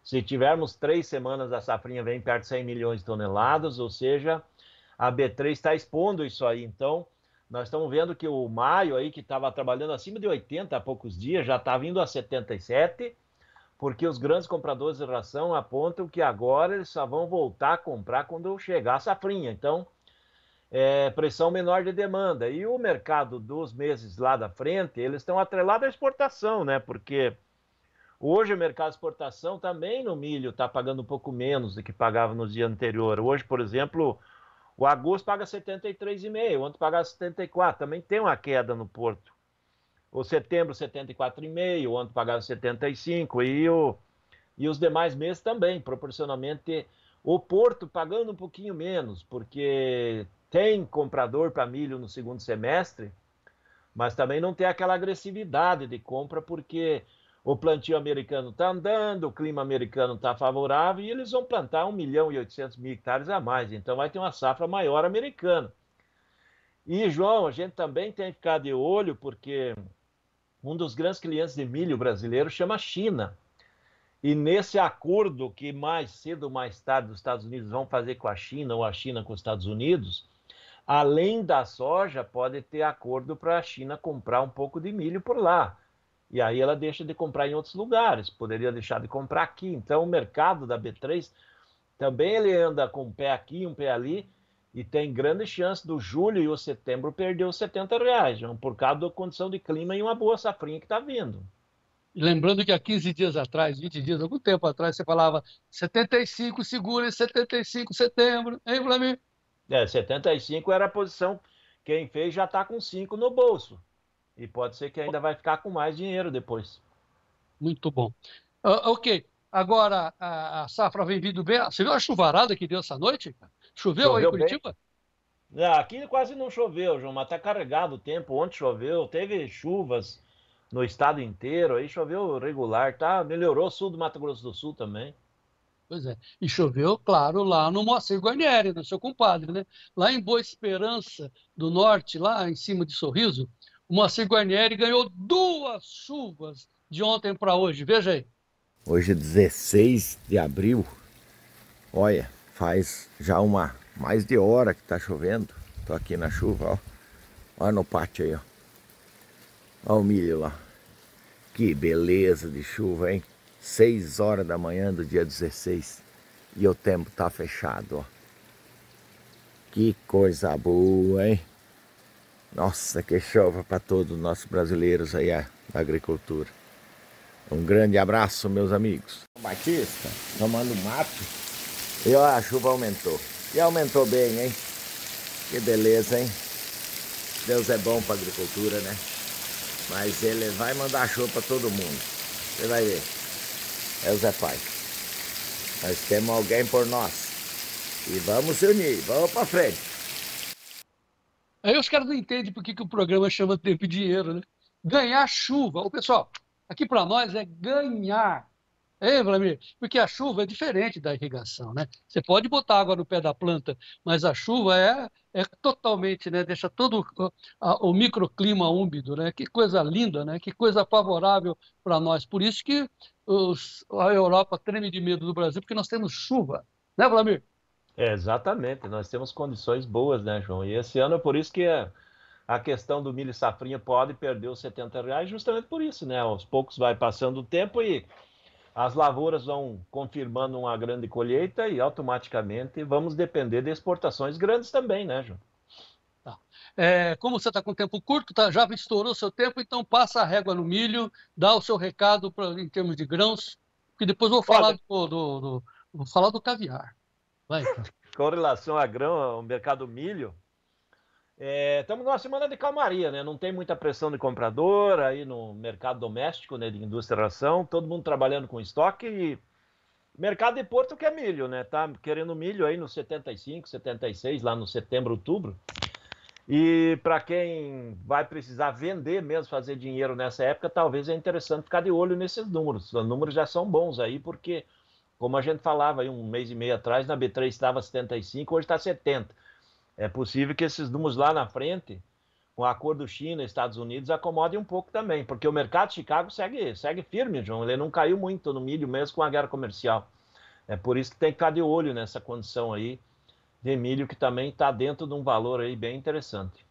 Se tivermos 3 semanas, a safrinha vem perto de 100 milhões de toneladas, ou seja, a B3 está expondo isso aí. Então, nós estamos vendo que o maio aí, que estava trabalhando acima de 80 há poucos dias, já está vindo a 77, porque os grandes compradores de ração apontam que agora eles só vão voltar a comprar quando chegar a safrinha. Então, pressão menor de demanda. E o mercado dos meses lá da frente, eles estão atrelados à exportação, né? Porque hoje o mercado de exportação também no milho está pagando um pouco menos do que pagava no dia anterior. Hoje, por exemplo, o agosto paga 73,5, ontem pagava 74, também tem uma queda no porto. O setembro 74,5, ontem pagava 75, e os demais meses também, proporcionalmente, o porto pagando um pouquinho menos, porque tem comprador para milho no segundo semestre, mas também não tem aquela agressividade de compra, porque o plantio americano está andando, o clima americano está favorável, e eles vão plantar 1.800.000 hectares a mais, então vai ter uma safra maior americana. E, João, a gente também tem que ficar de olho, porque um dos grandes clientes de milho brasileiro chama China. E nesse acordo que mais cedo ou mais tarde os Estados Unidos vão fazer com a China, ou a China com os Estados Unidos, além da soja, pode ter acordo para a China comprar um pouco de milho por lá. E aí ela deixa de comprar em outros lugares, poderia deixar de comprar aqui. Então o mercado da B3 também ele anda com um pé aqui, um pé ali, e tem grande chance do julho e o setembro perder os R$70, João, por causa da condição de clima e uma boa safrinha que está vindo. Lembrando que há 15 dias atrás, 20 dias, algum tempo atrás, você falava 75 segura e 75 setembro, hein, Vlamir? 75 era a posição, quem fez já está com 5 no bolso. E pode ser que ainda vai ficar com mais dinheiro depois. Muito bom. Ok, agora a safra vem vindo bem. Você viu a chuvarada que deu essa noite? Choveu aí em Curitiba? Aqui quase não choveu, João, mas está carregado o tempo. Ontem choveu, teve chuvas no estado inteiro, aí choveu regular, tá? Melhorou o sul do Mato Grosso do Sul também. Pois é, e choveu, claro, lá no Moacir Guarnieri, no seu compadre, né? Lá em Boa Esperança do Norte, lá em cima de Sorriso, o Moacir Guarnieri ganhou 2 chuvas de ontem para hoje, veja aí. Hoje é 16 de abril, olha, Faz já mais de hora que tá chovendo. Tô aqui na chuva, ó. Olha no pátio aí, ó. Olha o milho lá. Que beleza de chuva, hein? 6 horas da manhã do dia 16. E o tempo tá fechado, ó. Que coisa boa, hein? Nossa, que chova para todos os nossos brasileiros aí da agricultura. Um grande abraço, meus amigos. Batista, tomando mato. E ó, a chuva aumentou. E aumentou bem, hein? Que beleza, hein? Deus é bom para a agricultura, né? Mas ele vai mandar chuva para todo mundo. Você vai ver. É o Zé Pai. Nós temos alguém por nós. E vamos se unir, vamos para frente. Aí os caras não entendem por que o programa chama Tempo e Dinheiro, né? Ganhar chuva. Ô, pessoal, aqui para nós é ganhar. É, Vladimir? Porque a chuva é diferente da irrigação, né? Você pode botar água no pé da planta, mas a chuva é totalmente, né? Deixa todo o microclima úmido, né? Que coisa linda, né? Que coisa favorável para nós. Por isso que a Europa treme de medo do Brasil, porque nós temos chuva, né, Vladimir? Exatamente, nós temos condições boas, né, João? E esse ano é por isso que a questão do milho safrinha pode perder os R$70, justamente por isso, né? Aos poucos vai passando o tempo e as lavouras vão confirmando uma grande colheita e automaticamente vamos depender de exportações grandes também, né, João? Tá. Como você está com tempo curto, já estourou o seu tempo, então passa a régua no milho, dá o seu recado em termos de grãos, que depois vou falar vou falar do caviar. Vai. Com relação a grão, ao mercado milho, estamos numa semana de calmaria, né? Não tem muita pressão de comprador aí no mercado doméstico, né, de indústria e ração, todo mundo trabalhando com estoque e mercado de Porto que é milho, né? Tá querendo milho aí no 75, 76, lá no setembro, outubro. E para quem vai precisar vender mesmo, fazer dinheiro nessa época, talvez é interessante ficar de olho nesses números. Os números já são bons aí, porque como a gente falava aí um mês e meio atrás, na B3 estava 75, hoje está 70. É possível que esses números lá na frente, com o acordo China e Estados Unidos, acomodem um pouco também, porque o mercado de Chicago segue firme, João. Ele não caiu muito no milho mesmo com a guerra comercial. É por isso que tem que ficar de olho nessa condição aí de milho, que também está dentro de um valor aí bem interessante.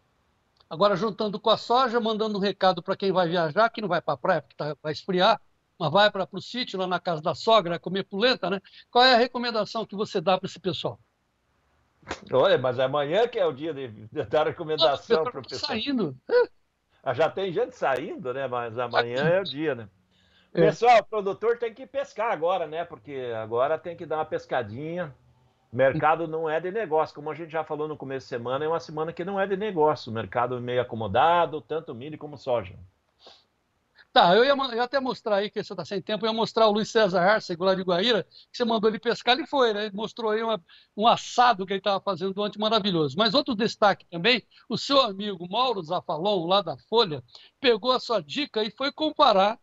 Agora, juntando com a soja, mandando um recado para quem vai viajar, que não vai para a praia, porque vai esfriar, mas vai para o sítio, lá na casa da sogra, comer polenta, né? Qual é a recomendação que você dá para esse pessoal? Olha, mas amanhã que é o dia de dar recomendação para o pessoal. Saindo. Já tem gente saindo, né? Mas amanhã é o dia, né? Pessoal, o produtor tem que pescar agora, né? Porque agora tem que dar uma pescadinha. Mercado não é de negócio, como a gente já falou no começo de semana, é uma semana que não é de negócio. O mercado meio acomodado, tanto milho como soja. Tá, eu ia até mostrar aí, que você está sem tempo, eu ia mostrar o Luiz César Arce, lá de Guaíra, que você mandou ele pescar, ele foi, né? Ele mostrou aí um assado que ele estava fazendo ontem maravilhoso. Mas outro destaque também, o seu amigo Mauro Zafalon, lá da Folha, pegou a sua dica e foi comparar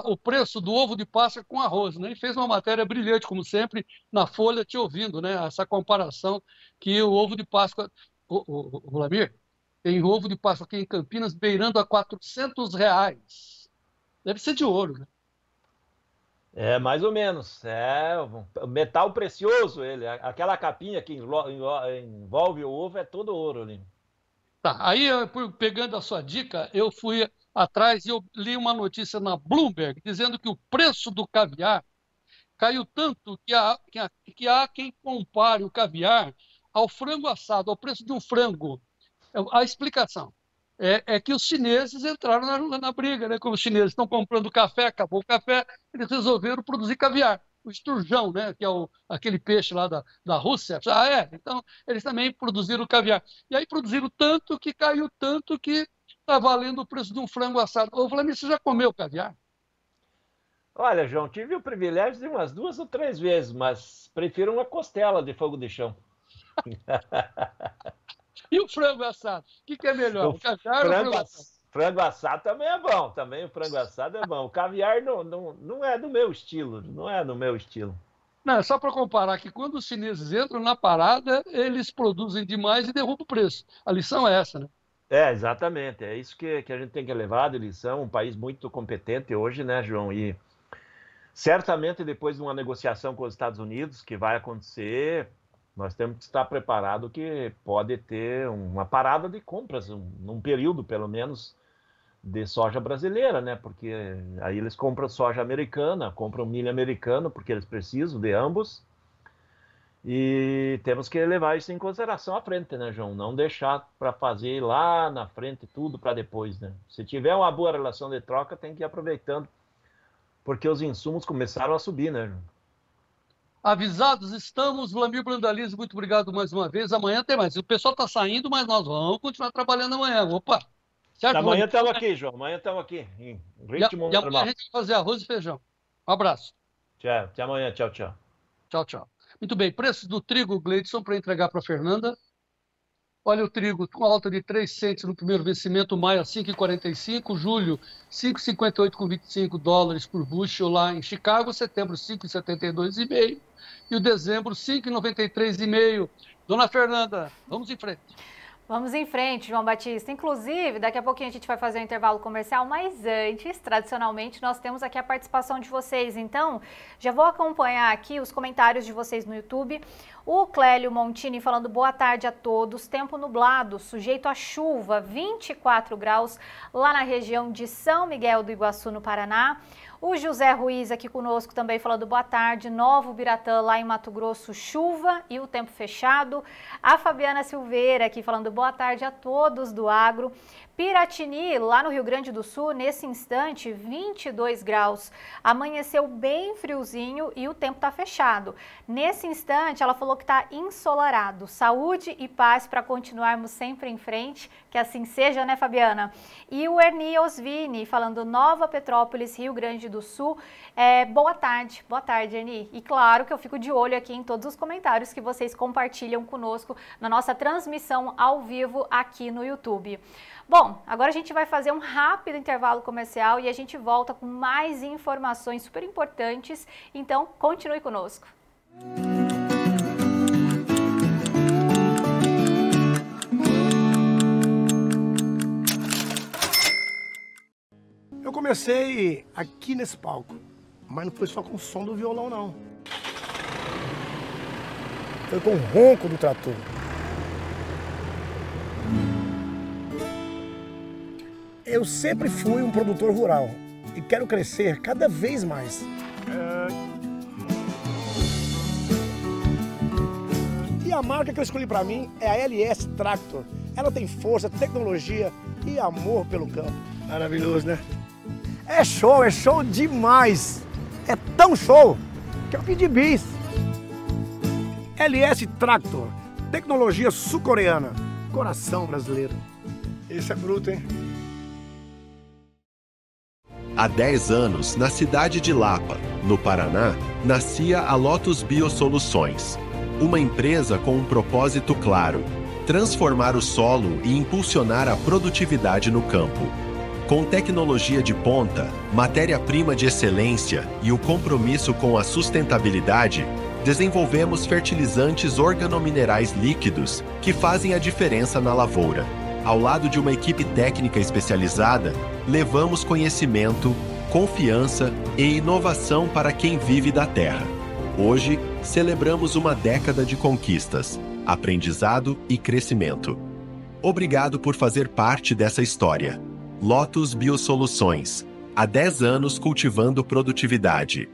o preço do ovo de Páscoa com arroz, né? E fez uma matéria brilhante, como sempre, na Folha, te ouvindo, né? Essa comparação que o ovo de Páscoa, o Vladimir, tem ovo de Páscoa aqui em Campinas beirando a R$400. Deve ser de ouro, né? É, mais ou menos. É metal precioso ele. Aquela capinha que envolve o ovo é todo ouro ali. Tá, aí pegando a sua dica, eu fui atrás e eu li uma notícia na Bloomberg dizendo que o preço do caviar caiu tanto que há quem compare o caviar ao frango assado, ao preço de um frango. A explicação é que os chineses entraram na briga, né? Como os chineses estão comprando café, acabou o café, eles resolveram produzir caviar. O esturjão, né? Que é aquele peixe lá da Rússia. Então eles também produziram caviar. E aí produziram tanto que caiu tanto que está valendo o preço de um frango assado. Ô, Vladimir, você já comeu caviar? Olha, João, tive o privilégio de umas 2 ou 3 vezes, mas prefiro uma costela de fogo de chão. E o frango assado? O que é melhor? O caviar ou o frango assado? Frango assado também é bom, também o frango assado é bom. O caviar não é do meu estilo, não é do meu estilo. Não, é só para comparar que quando os chineses entram na parada, eles produzem demais e derrubam o preço. A lição é essa, né? Exatamente. É isso que a gente tem que levar de lição. Um país muito competente hoje, né, João? E Certamente, depois de uma negociação com os Estados Unidos, que vai acontecer, nós temos que estar preparados que pode ter uma parada de compras, num período, pelo menos, de soja brasileira, né? Porque aí eles compram soja americana, compram milho americano, porque eles precisam de ambos. E temos que levar isso em consideração à frente, né, João? Não deixar para fazer lá na frente tudo para depois, né? Se tiver uma boa relação de troca, tem que ir aproveitando, porque os insumos começaram a subir, né, João? Avisados estamos, Vlamir Brandalize, muito obrigado mais uma vez. Amanhã tem mais. O pessoal está saindo, mas nós vamos continuar trabalhando amanhã. Opa! Certo, amanhã estamos aqui, João. Amanhã estamos aqui, em ritmo normal. E amanhã a gente vai fazer arroz e feijão. Um abraço. Tchau, até amanhã. Tchau, tchau. Tchau, tchau. Muito bem, preços do trigo, Gleidson, para entregar para a Fernanda. Olha o trigo com alta de 3 centes no primeiro vencimento, maio a 5,45, julho 5,58,25 dólares por bushel lá em Chicago, setembro 5,72,5 e o dezembro 5,93,5. Dona Fernanda, vamos em frente. Vamos em frente, João Batista. Inclusive, daqui a pouquinho a gente vai fazer um intervalo comercial, mas antes, tradicionalmente, nós temos aqui a participação de vocês. Então, já vou acompanhar aqui os comentários de vocês no YouTube. O Clélio Montini falando boa tarde a todos. Tempo nublado, sujeito a chuva, 24 graus lá na região de São Miguel do Iguaçu, no Paraná. O José Ruiz aqui conosco também falando boa tarde. Novo Biratã lá em Mato Grosso, chuva e o tempo fechado. A Fabiana Silveira aqui falando boa tarde a todos do agro. Piratini, lá no Rio Grande do Sul, nesse instante, 22 graus. Amanheceu bem friozinho e o tempo está fechado. Nesse instante, ela falou que está ensolarado. Saúde e paz para continuarmos sempre em frente, que assim seja, né, Fabiana? E o Erni Osvini, falando Nova Petrópolis, Rio Grande do Sul. Boa tarde, Erni. E claro que eu fico de olho aqui em todos os comentários que vocês compartilham conosco na nossa transmissão ao vivo aqui no YouTube. Bom, agora a gente vai fazer um rápido intervalo comercial e a gente volta com mais informações super importantes, então continue conosco. Eu comecei aqui nesse palco, mas não foi só com o som do violão, não. Foi com o ronco do trator. Eu sempre fui um produtor rural e quero crescer cada vez mais. E a marca que eu escolhi para mim é a LS Tractor. Ela tem força, tecnologia e amor pelo campo. Maravilhoso, né? É show demais! É tão show que eu pedi bis. LS Tractor, tecnologia sul-coreana, coração brasileiro. Esse é bruto, hein? Há 10 anos, na cidade de Lapa, no Paraná, nascia a Lotus Biosoluções, uma empresa com um propósito claro: transformar o solo e impulsionar a produtividade no campo. Com tecnologia de ponta, matéria-prima de excelência e o compromisso com a sustentabilidade, desenvolvemos fertilizantes organominerais líquidos que fazem a diferença na lavoura. Ao lado de uma equipe técnica especializada, levamos conhecimento, confiança e inovação para quem vive da terra. Hoje, celebramos uma década de conquistas, aprendizado e crescimento. Obrigado por fazer parte dessa história. Lotus Biosoluções. Há 10 anos cultivando produtividade.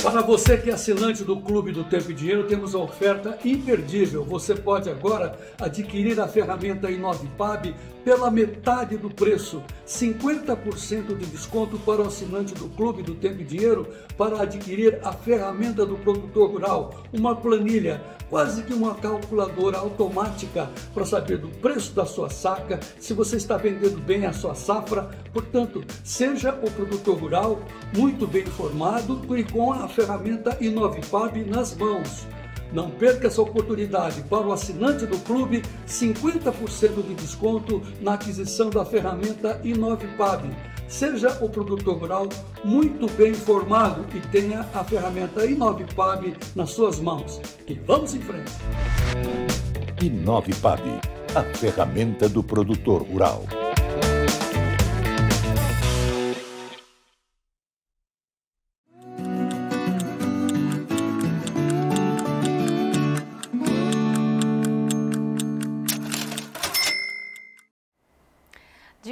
Para você que é assinante do Clube do Tempo e Dinheiro, temos a oferta imperdível. Você pode agora adquirir a ferramenta i9PAB pela metade do preço. 50% de desconto para o assinante do Clube do Tempo e Dinheiro para adquirir a ferramenta do produtor rural. Uma planilha, quase que uma calculadora automática para saber do preço da sua saca, se você está vendendo bem a sua safra. Portanto, seja o produtor rural muito bem informado e com a ferramenta i9PAB nas mãos. Não perca essa oportunidade. Para o assinante do clube, 50% de desconto na aquisição da ferramenta i9PAB. Seja o produtor rural muito bem informado e tenha a ferramenta i9PAB nas suas mãos. E vamos em frente. i9PAB, a ferramenta do produtor rural.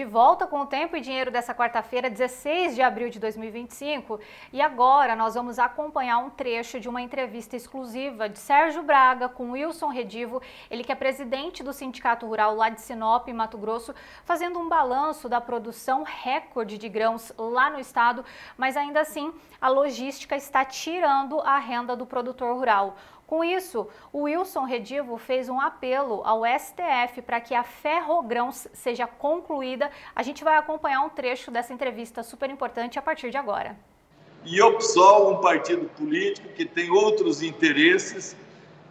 volta com o Tempo e Dinheiro dessa quarta-feira, 16 de abril de 2025. E agora nós vamos acompanhar um trecho de uma entrevista exclusiva de Sérgio Braga com Wilson Redivo, ele que é presidente do Sindicato Rural lá de Sinop, em Mato Grosso, fazendo um balanço da produção recorde de grãos lá no estado, mas ainda assim a logística está tirando a renda do produtor rural. Com isso, o Wilson Redivo fez um apelo ao STF para que a Ferrogrãos seja concluída. A gente vai acompanhar um trecho dessa entrevista super importante a partir de agora. E o PSOL, um partido político que tem outros interesses,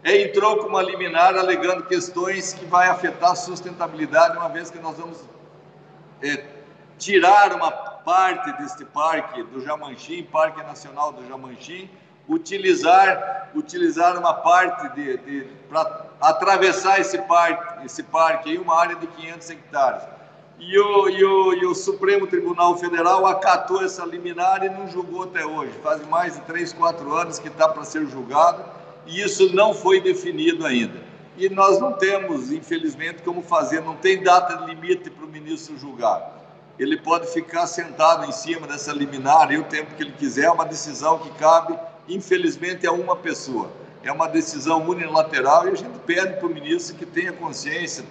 entrou com uma liminar alegando questões que vai afetar a sustentabilidade, uma vez que nós vamos tirar uma parte deste parque do Jamanchim, Parque Nacional do Jamanchim, utilizar uma parte para atravessar esse parque em uma área de 500 hectares. E o Supremo Tribunal Federal acatou essa liminar e não julgou até hoje. Faz mais de 3, 4 anos que está para ser julgado e isso não foi definido ainda. E nós não temos, infelizmente, como fazer, não tem data limite para o ministro julgar. Ele pode ficar sentado em cima dessa liminar e o tempo que ele quiser, é uma decisão que cabe, infelizmente, a uma pessoa. É uma decisão unilateral e a gente pede para o ministro que tenha consciência,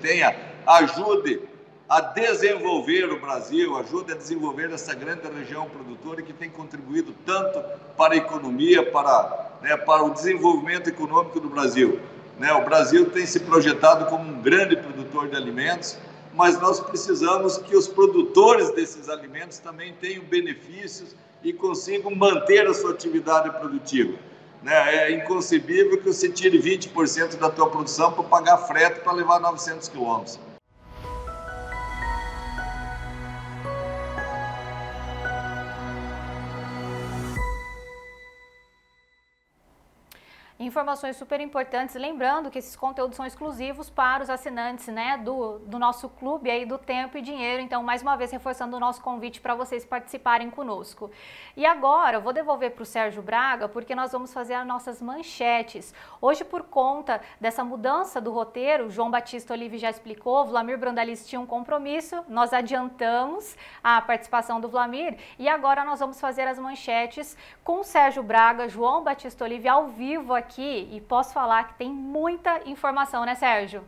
ajude a desenvolver o Brasil, ajude a desenvolver essa grande região produtora que tem contribuído tanto para a economia, para o desenvolvimento econômico do Brasil. O Brasil tem se projetado como um grande produtor de alimentos, mas nós precisamos que os produtores desses alimentos também tenham benefícios e consigam manter a sua atividade produtiva. É inconcebível que você tire 20% da tua produção para pagar frete para levar 900 quilômetros. Informações super importantes, lembrando que esses conteúdos são exclusivos para os assinantes, né, do nosso clube aí do Tempo e Dinheiro. Então, mais uma vez, reforçando o nosso convite para vocês participarem conosco. E agora, eu vou devolver para o Sérgio Braga, porque nós vamos fazer as nossas manchetes. Hoje, por conta dessa mudança do roteiro, João Batista Olive já explicou, Vlamir Brandaliz tinha um compromisso, nós adiantamos a participação do Vlamir e agora nós vamos fazer as manchetes com o Sérgio Braga, João Batista Olive ao vivo aqui. E posso falar que tem muita informação, né, Sérgio?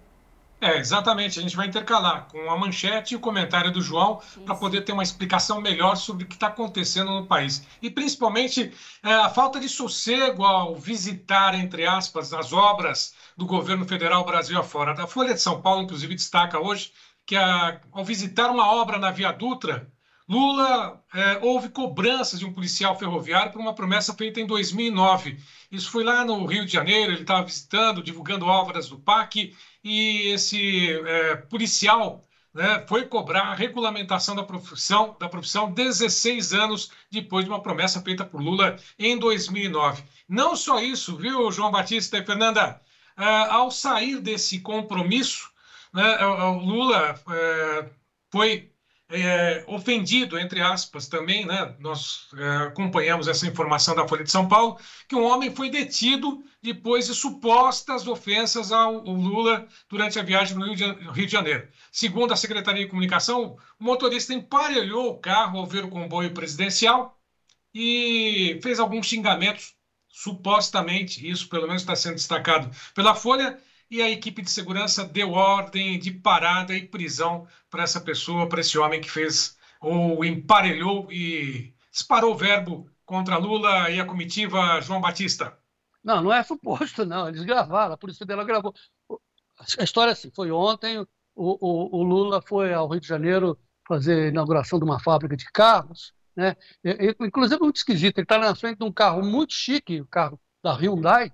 Exatamente. A gente vai intercalar com a manchete e o comentário do João para poder ter uma explicação melhor sobre o que está acontecendo no país. E, principalmente, a falta de sossego ao visitar, entre aspas, as obras do governo federal Brasil afora. A Folha de São Paulo, inclusive, destaca hoje que, ao visitar uma obra na Via Dutra, Lula houve cobranças de um policial ferroviário por uma promessa feita em 2009. Isso foi lá no Rio de Janeiro, ele estava visitando, divulgando obras do PAC, e esse policial foi cobrar a regulamentação da profissão 16 anos depois de uma promessa feita por Lula em 2009. Não só isso, viu, João Batista e Fernanda? Ao sair desse compromisso, o Lula foi ofendido, entre aspas, também, né? Nós acompanhamos essa informação da Folha de São Paulo, que um homem foi detido depois de supostas ofensas ao Lula durante a viagem no Rio de Janeiro. Segundo a Secretaria de Comunicação, o motorista emparelhou o carro ao ver o comboio presidencial e fez alguns xingamentos, supostamente, isso pelo menos está sendo destacado pela Folha, e a equipe de segurança deu ordem de parada e prisão para essa pessoa, para esse homem que fez ou emparelhou e disparou o verbo contra Lula e a comitiva. João Batista. Não é suposto, não. Eles gravaram, a Polícia Federal gravou. A história é assim, foi ontem, o Lula foi ao Rio de Janeiro fazer a inauguração de uma fábrica de carros, né? Inclusive muito esquisito, ele está na frente de um carro muito chique, o carro da Hyundai,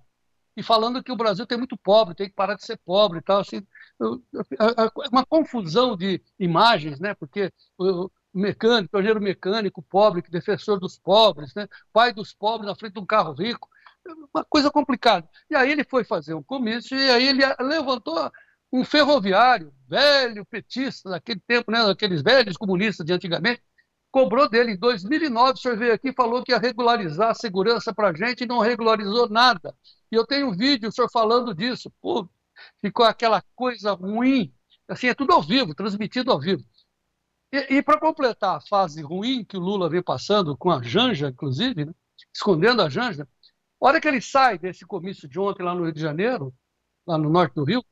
e falando que o Brasil tem muito pobre, tem que parar de ser pobre e tal, assim, uma confusão de imagens, né? Porque o mecânico, pioneiro mecânico, pobre, defensor dos pobres, né? Pai dos pobres na frente de um carro rico, uma coisa complicada. E aí ele foi fazer um comício e aí ele levantou um ferroviário, velho petista daquele tempo, né? Aqueles velhos comunistas de antigamente, cobrou dele. Em 2009, o senhor veio aqui e falou que ia regularizar a segurança para a gente e não regularizou nada. E eu tenho um vídeo, o senhor falando disso. Pô, ficou aquela coisa ruim. Assim, é tudo ao vivo, transmitido ao vivo. E para completar a fase ruim que o Lula vem passando, com a Janja, inclusive, né, escondendo a Janja, a hora que ele sai desse comício de ontem lá no Rio de Janeiro, lá no norte do Rio,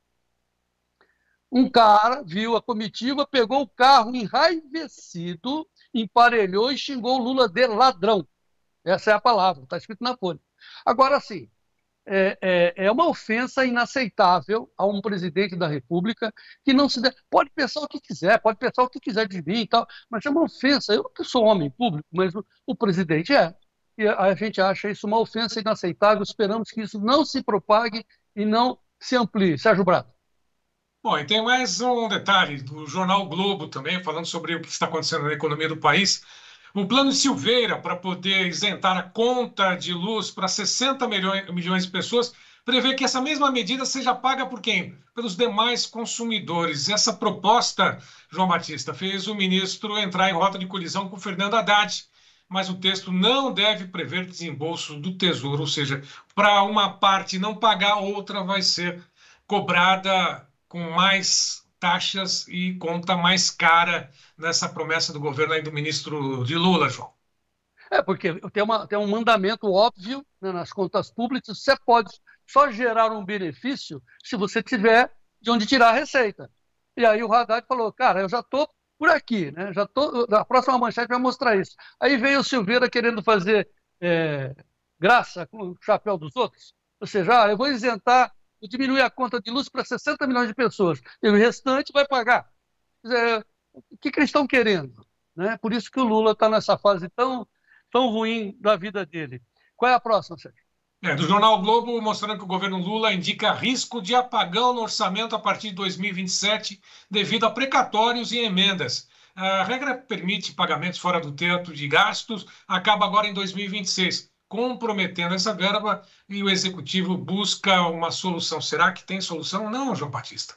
um cara viu a comitiva, pegou o carro enraivecido, emparelhou e xingou o Lula de ladrão. Essa é a palavra, está escrito na folha. Agora, sim, é uma ofensa inaceitável a um presidente da República que não se deve... Pode pensar o que quiser, pode pensar o que quiser de mim e tal, mas é uma ofensa. Eu que sou homem público, mas o presidente é. E a gente acha isso uma ofensa inaceitável. Esperamos que isso não se propague e não se amplie. Sérgio Braga. Bom, e tem mais um detalhe do jornal Globo também, falando sobre o que está acontecendo na economia do país. O plano Silveira, para poder isentar a conta de luz para 60 milhões de pessoas, prevê que essa mesma medida seja paga por quem? Pelos demais consumidores. Essa proposta, João Batista, fez o ministro entrar em rota de colisão com Fernando Haddad, mas o texto não deve prever desembolso do Tesouro, ou seja, para uma parte não pagar, outra vai ser cobrada com mais taxas e conta mais cara nessa promessa do governo aí do ministro de Lula, João. Porque tem um mandamento óbvio, né, nas contas públicas. Você pode só gerar um benefício se você tiver de onde tirar a receita. E aí o Haddad falou, cara, eu já estou por aqui, né? A próxima manchete vai mostrar isso. Aí veio o Silveira querendo fazer graça com o chapéu dos outros. Ou seja, eu vou isentar, vou diminuir a conta de luz para 60 milhões de pessoas. E o restante vai pagar. O que eles estão querendo? Né? Por isso que o Lula está nessa fase tão ruim da vida dele. Qual é a próxima, Sérgio? Do Jornal Globo, mostrando que o governo Lula indica risco de apagão no orçamento a partir de 2027 devido a precatórios e emendas. A regra permite pagamentos fora do teto de gastos, acaba agora em 2026, comprometendo essa verba, e o Executivo busca uma solução. Será que tem solução? Não, João Batista.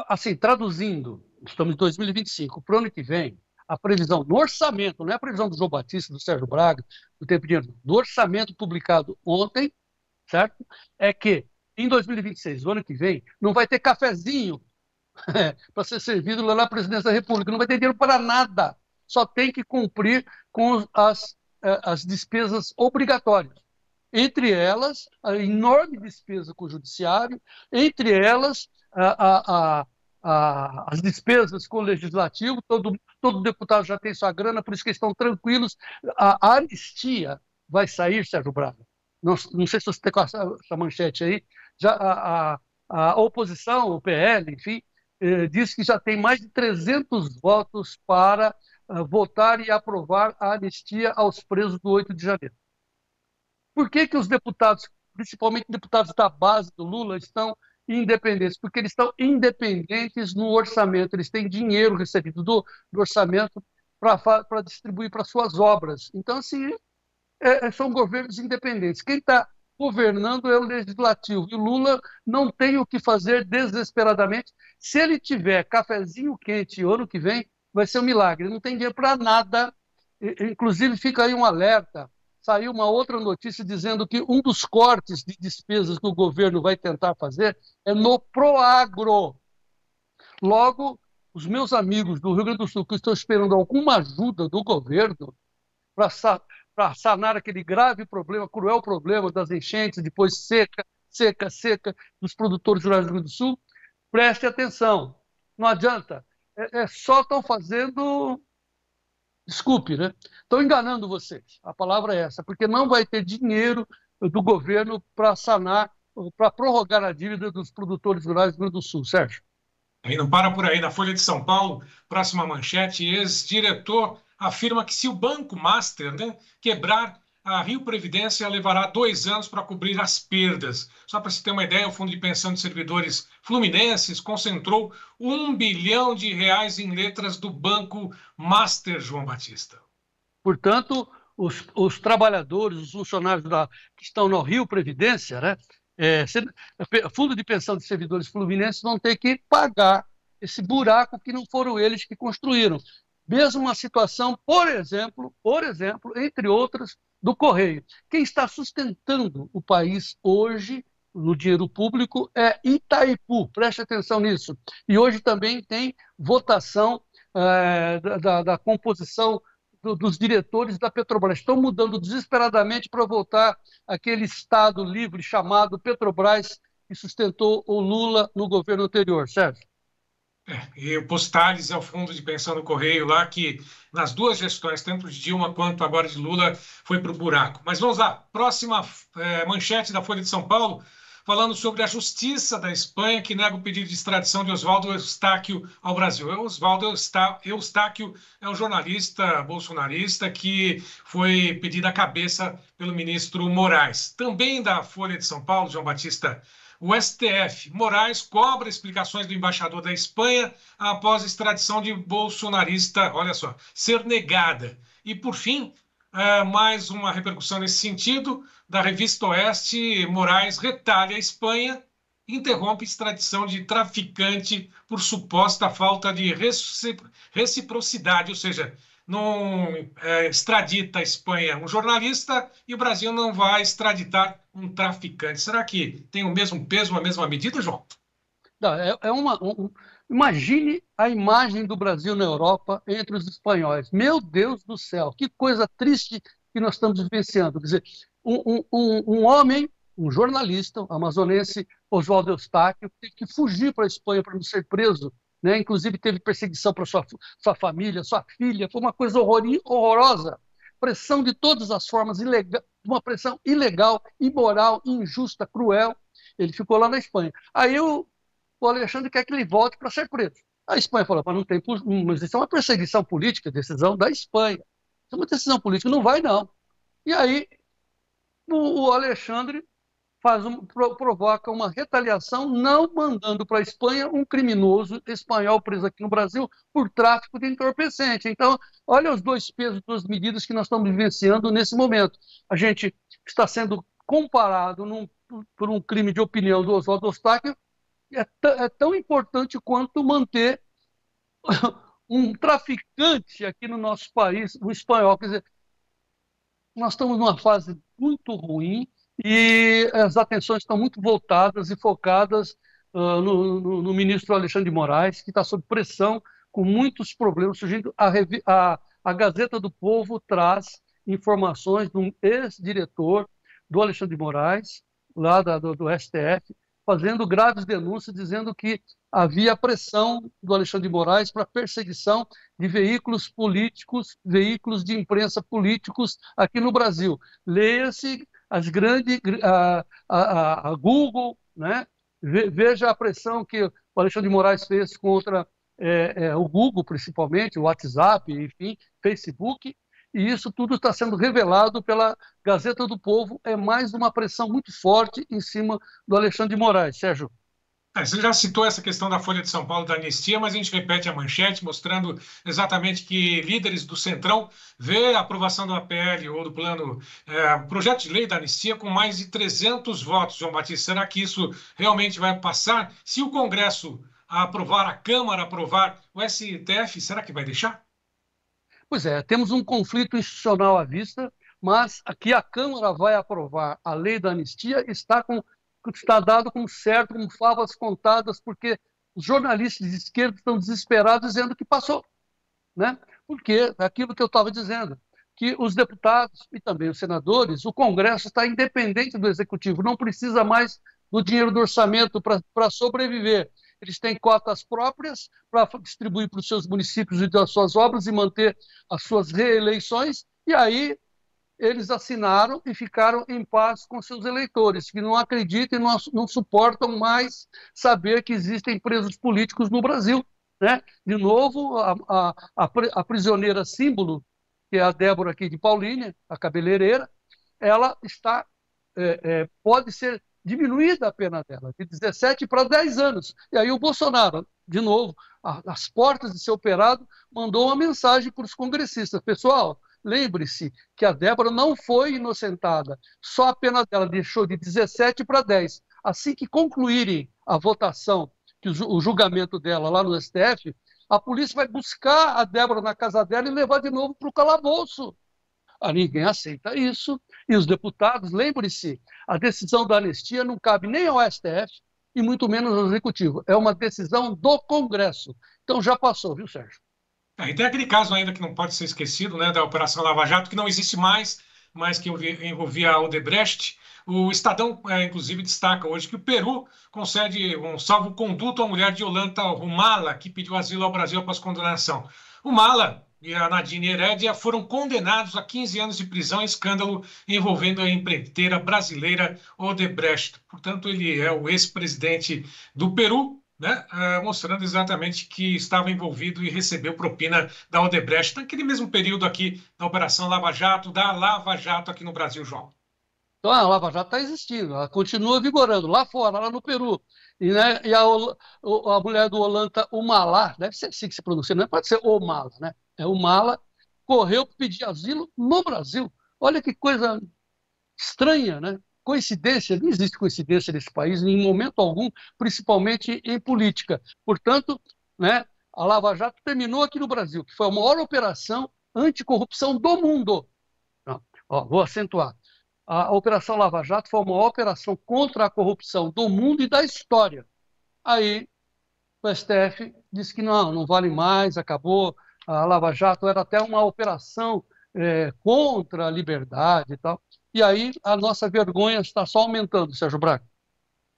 Assim, traduzindo, estamos em 2025, para o ano que vem, a previsão no orçamento, não é a previsão do João Batista, do Sérgio Braga, do Tempo de Dinheiro, do orçamento publicado ontem, certo? É que em 2026, o ano que vem, não vai ter cafezinho para ser servido lá na Presidência da República, não vai ter dinheiro para nada, só tem que cumprir com as despesas obrigatórias. Entre elas, a enorme despesa com o Judiciário, entre elas, as despesas com o Legislativo, todo deputado já tem sua grana, por isso que eles estão tranquilos. A anistia vai sair, Sérgio Braga. Não sei se você tem com essa manchete aí. Já a oposição, o PL, enfim, diz que já tem mais de 300 votos para votar e aprovar a anistia aos presos do 8 de janeiro. Por que os deputados, principalmente deputados da base do Lula, estão independentes? Porque eles estão independentes no orçamento, eles têm dinheiro recebido do orçamento para distribuir para suas obras. Então, assim, são governos independentes. Quem está governando é o Legislativo, e o Lula não tem o que fazer desesperadamente. Se ele tiver cafezinho quente o ano que vem, vai ser um milagre. Ele não tem dinheiro para nada. Inclusive, fica aí um alerta. Saiu uma outra notícia dizendo que um dos cortes de despesas que o governo vai tentar fazer é no Proagro. Logo, os meus amigos do Rio Grande do Sul que estão esperando alguma ajuda do governo para sanar aquele grave problema, cruel problema das enchentes, depois seca dos produtores rurais do Rio Grande do Sul, preste atenção. Não adianta. Só estão fazendo... Desculpe, né? Estão enganando vocês. A palavra é essa, porque não vai ter dinheiro do governo para sanar, para prorrogar a dívida dos produtores rurais do Rio Grande do Sul. Sérgio. E não para por aí. Na Folha de São Paulo, próxima manchete, ex-diretor afirma que se o Banco Master, né, quebrar, a Rio Previdência levará 2 anos para cobrir as perdas. Só para você ter uma ideia, o Fundo de Pensão de Servidores Fluminenses concentrou R$1 bilhão em letras do Banco Master, João Batista. Portanto, os trabalhadores, os funcionários que estão no Rio Previdência, né, Fundo de Pensão de Servidores Fluminenses, vão ter que pagar esse buraco que não foram eles que construíram. Mesmo uma situação, por exemplo, entre outras, do Correio. Quem está sustentando o país hoje, no dinheiro público, é Itaipu. Preste atenção nisso. E hoje também tem votação da composição dos diretores da Petrobras. Estão mudando desesperadamente para voltar àquele Estado livre chamado Petrobras, que sustentou o Lula no governo anterior, Sérgio. E o Postales é o fundo de pensão do Correio lá, que nas duas gestões, tanto de Dilma quanto agora de Lula, foi para o buraco. Mas vamos lá, próxima manchete da Folha de São Paulo, falando sobre a justiça da Espanha, que nega o pedido de extradição de Oswaldo Eustáquio ao Brasil. Oswaldo Eustáquio é um jornalista bolsonarista que foi pedido à cabeça pelo ministro Moraes. Também da Folha de São Paulo, João Batista, o STF, Moraes cobra explicações do embaixador da Espanha após a extradição de bolsonarista, olha só, ser negada. E, por fim, mais uma repercussão nesse sentido, da revista Oeste, Moraes retalha a Espanha, interrompe extradição de traficante por suposta falta de reciprocidade, ou seja, não extradita a Espanha um jornalista e o Brasil não vai extraditar um traficante. Será que tem o mesmo peso, a mesma medida, João? Não, imagine a imagem do Brasil na Europa entre os espanhóis. Meu Deus do céu, que coisa triste que nós estamos vivenciando. Quer dizer, um homem, um jornalista amazonense, Oswaldo Eustáquio, teve que fugir para a Espanha para não ser preso, né? Inclusive teve perseguição para sua família, sua filha, foi uma coisa horrorosa. Pressão de todas as formas, uma pressão ilegal, imoral, injusta, cruel. Ele ficou lá na Espanha. Aí o Alexandre quer que ele volte para ser preso. A Espanha falou, mas não tem, mas isso é uma perseguição política, decisão da Espanha. Isso é uma decisão política, não vai não. E aí o Alexandre provoca uma retaliação, não mandando para a Espanha um criminoso espanhol preso aqui no Brasil por tráfico de entorpecente. Então, olha os dois pesos, duas medidas que nós estamos vivenciando nesse momento. A gente está sendo comparado por um crime de opinião do Oswaldo Eustáquio, é tão importante quanto manter um traficante aqui no nosso país, um espanhol. Quer dizer, nós estamos numa fase muito ruim e as atenções estão muito voltadas e focadas no ministro Alexandre de Moraes, que está sob pressão, com muitos problemas surgindo. A Gazeta do Povo traz informações de um ex-diretor do Alexandre de Moraes, lá do STF, fazendo graves denúncias, dizendo que havia pressão do Alexandre de Moraes para perseguição de veículos políticos, veículos de imprensa políticos aqui no Brasil. Leia-se as grandes, a Google, né? Veja a pressão que o Alexandre de Moraes fez contra o Google, principalmente, o WhatsApp, enfim, Facebook, e isso tudo está sendo revelado pela Gazeta do Povo. É mais uma pressão muito forte em cima do Alexandre de Moraes. Sérgio. Você já citou essa questão da Folha de São Paulo da anistia, mas a gente repete a manchete, mostrando exatamente que líderes do Centrão vê a aprovação do APL ou do plano, projeto de lei da anistia com mais de 300 votos, João Batista. Será que isso realmente vai passar? Se o Congresso aprovar, a Câmara aprovar, o STF, será que vai deixar? Pois é, temos um conflito institucional à vista, mas aqui a Câmara vai aprovar a lei da anistia, está dado como certo, como favas contadas, porque os jornalistas de esquerda estão desesperados dizendo que passou, né? Porque aquilo que eu estava dizendo, que os deputados e também os senadores, o Congresso está independente do Executivo, não precisa mais do dinheiro do orçamento para sobreviver. Eles têm cotas próprias para distribuir para os seus municípios e das suas obras e manter as suas reeleições, e aí eles assinaram e ficaram em paz com seus eleitores, que não acreditam e não suportam mais saber que existem presos políticos no Brasil, né? De novo, a prisioneira símbolo, que é a Débora aqui de Paulínia, a cabeleireira, ela pode ser diminuída a pena dela, de 17 para 10 anos. E aí o Bolsonaro, de novo, às portas de ser operado, mandou uma mensagem para os congressistas. Pessoal, lembre-se que a Débora não foi inocentada, só a pena dela deixou de 17 para 10. Assim que concluírem a votação, o julgamento dela lá no STF, a polícia vai buscar a Débora na casa dela e levar de novo para o calabouço. Ninguém aceita isso. E os deputados, lembre-se, a decisão da anistia não cabe nem ao STF e muito menos ao Executivo. É uma decisão do Congresso. Então já passou, viu, Sérgio? E tem aquele caso ainda que não pode ser esquecido, né, da Operação Lava Jato, que não existe mais, mas que envolvia a Odebrecht. O Estadão, inclusive, destaca hoje que o Peru concede um salvo-conduto à mulher de Ollanta Humala, que pediu asilo ao Brasil após condenação. Humala e a Nadine Heredia foram condenados a 15 anos de prisão em escândalo envolvendo a empreiteira brasileira Odebrecht. Portanto, ele é o ex-presidente do Peru, né, mostrando exatamente que estava envolvido e recebeu propina da Odebrecht naquele mesmo período aqui da Operação Lava Jato, da Lava Jato aqui no Brasil, João. Então, a Lava Jato está existindo, ela continua vigorando, lá fora, lá no Peru. E a mulher do Ollanta Humala, deve ser assim que se pronuncia, não pode ser Humala, né? É Humala, correu para pedir asilo no Brasil. Olha que coisa estranha, né? Coincidência, não existe coincidência nesse país em momento algum, principalmente em política. Portanto, né, a Lava Jato terminou aqui no Brasil, que foi a maior operação anticorrupção do mundo. Vou acentuar. A Operação Lava Jato foi a maior operação contra a corrupção do mundo e da história. Aí o STF disse que não vale mais, acabou. A Lava Jato era até uma operação contra a liberdade e tal. E aí a nossa vergonha está só aumentando, Sérgio Braga.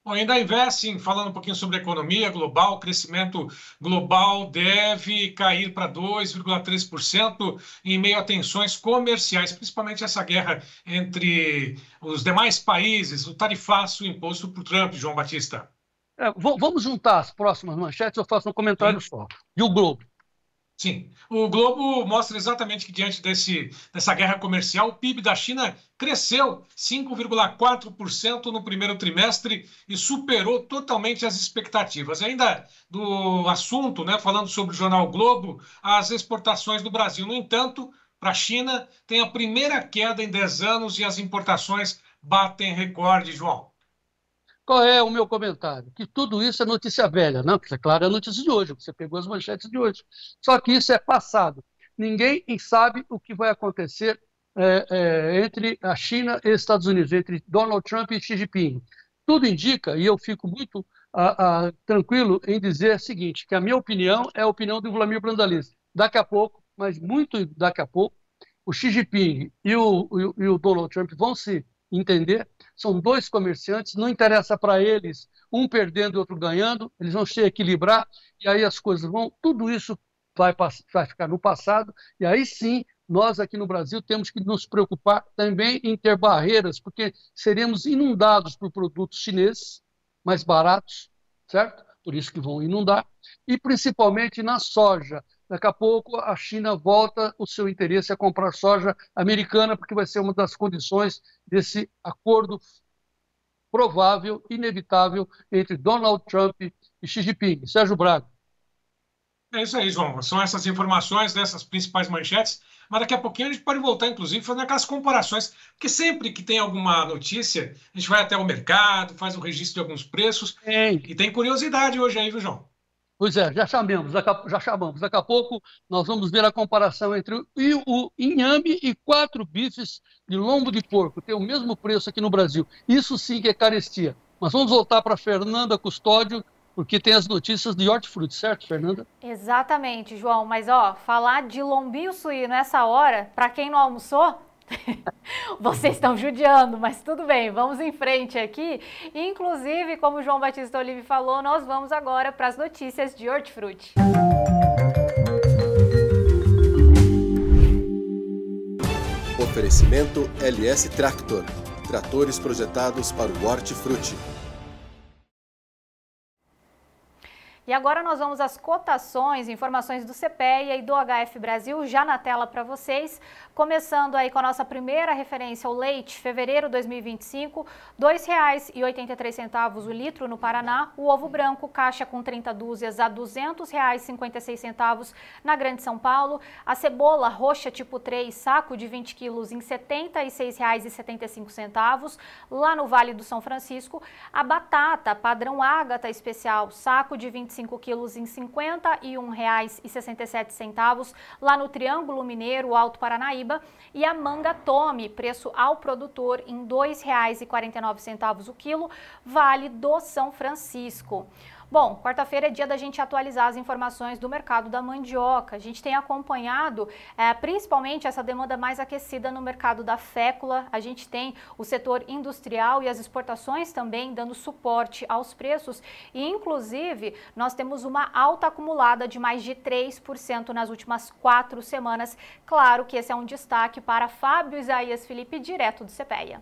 Bom, ainda investem, falando um pouquinho sobre a economia global, o crescimento global deve cair para 2,3% em meio a tensões comerciais, principalmente essa guerra entre os demais países, o tarifaço imposto por Trump, João Batista. Vamos juntar as próximas manchetes, eu faço um comentário só. E o Globo? Sim, o Globo mostra exatamente que diante dessa guerra comercial, o PIB da China cresceu 5,4% no primeiro trimestre e superou totalmente as expectativas. Ainda do assunto, né, falando sobre o jornal Globo, as exportações do Brasil. No entanto, para a China, tem a primeira queda em 10 anos e as importações batem recorde, João. Qual é o meu comentário? Que tudo isso é notícia velha, não? Porque, é claro, é notícia de hoje, você pegou as manchetes de hoje. Só que isso é passado. Ninguém sabe o que vai acontecer entre a China e os Estados Unidos, entre Donald Trump e Xi Jinping. Tudo indica, e eu fico muito tranquilo em dizer o seguinte, que a minha opinião é a opinião do Vladimir Brandalize. Daqui a pouco, mas muito daqui a pouco, o Xi Jinping e o Donald Trump vão se entender, são dois comerciantes, não interessa para eles um perdendo e outro ganhando, eles vão se equilibrar e aí as coisas vão, tudo isso vai ficar no passado e aí sim, nós aqui no Brasil temos que nos preocupar também em ter barreiras, porque seremos inundados por produtos chineses mais baratos, certo? Por isso que vão inundar, e principalmente na soja. Daqui a pouco a China volta o seu interesse a comprar soja americana, porque vai ser uma das condições desse acordo provável, inevitável, entre Donald Trump e Xi Jinping. Sérgio Braga. É isso aí, João. São essas informações dessas principais manchetes, mas daqui a pouquinho a gente pode voltar, inclusive, fazendo aquelas comparações, porque sempre que tem alguma notícia, a gente vai até o mercado, faz o registro de alguns preços, e tem curiosidade hoje aí, viu, João? Pois é, já chamamos. Daqui a pouco nós vamos ver a comparação entre o inhame e 4 bifes de lombo de porco. Tem o mesmo preço aqui no Brasil. Isso sim que é carestia. Mas vamos voltar para Fernanda Custódio, porque tem as notícias de hortifruti, certo, Fernanda? Exatamente, João. Mas, falar de lombinho suíno nessa hora, para quem não almoçou, vocês estão judiando, mas tudo bem, vamos em frente aqui. Inclusive, como o João Batista Olive falou, nós vamos agora para as notícias de hortifruti. Oferecimento LS Tractor. Tratores projetados para o hortifruti. E agora nós vamos às cotações, informações do CPEA e do HF Brasil já na tela para vocês. Começando aí com a nossa primeira referência, o leite, fevereiro 2025, R$ 2,83 o litro no Paraná. O ovo branco, caixa com 30 dúzias, a R$ 200,56 na Grande São Paulo. A cebola roxa tipo 3, saco de 20 quilos, em R$ 76,75 lá no Vale do São Francisco. A batata padrão Ágata especial, saco de 25 quilos em R$ 51,67 lá no Triângulo Mineiro, Alto Paranaíba. E a manga Tome, preço ao produtor em R$ 2,49 o quilo, Vale do São Francisco. Bom, quarta-feira é dia da gente atualizar as informações do mercado da mandioca. A gente tem acompanhado principalmente essa demanda mais aquecida no mercado da fécula. A gente tem o setor industrial e as exportações também dando suporte aos preços. E, inclusive, nós temos uma alta acumulada de mais de 3% nas últimas 4 semanas. Claro que esse é um destaque para Fábio Isaías Felipe, direto do CPEA.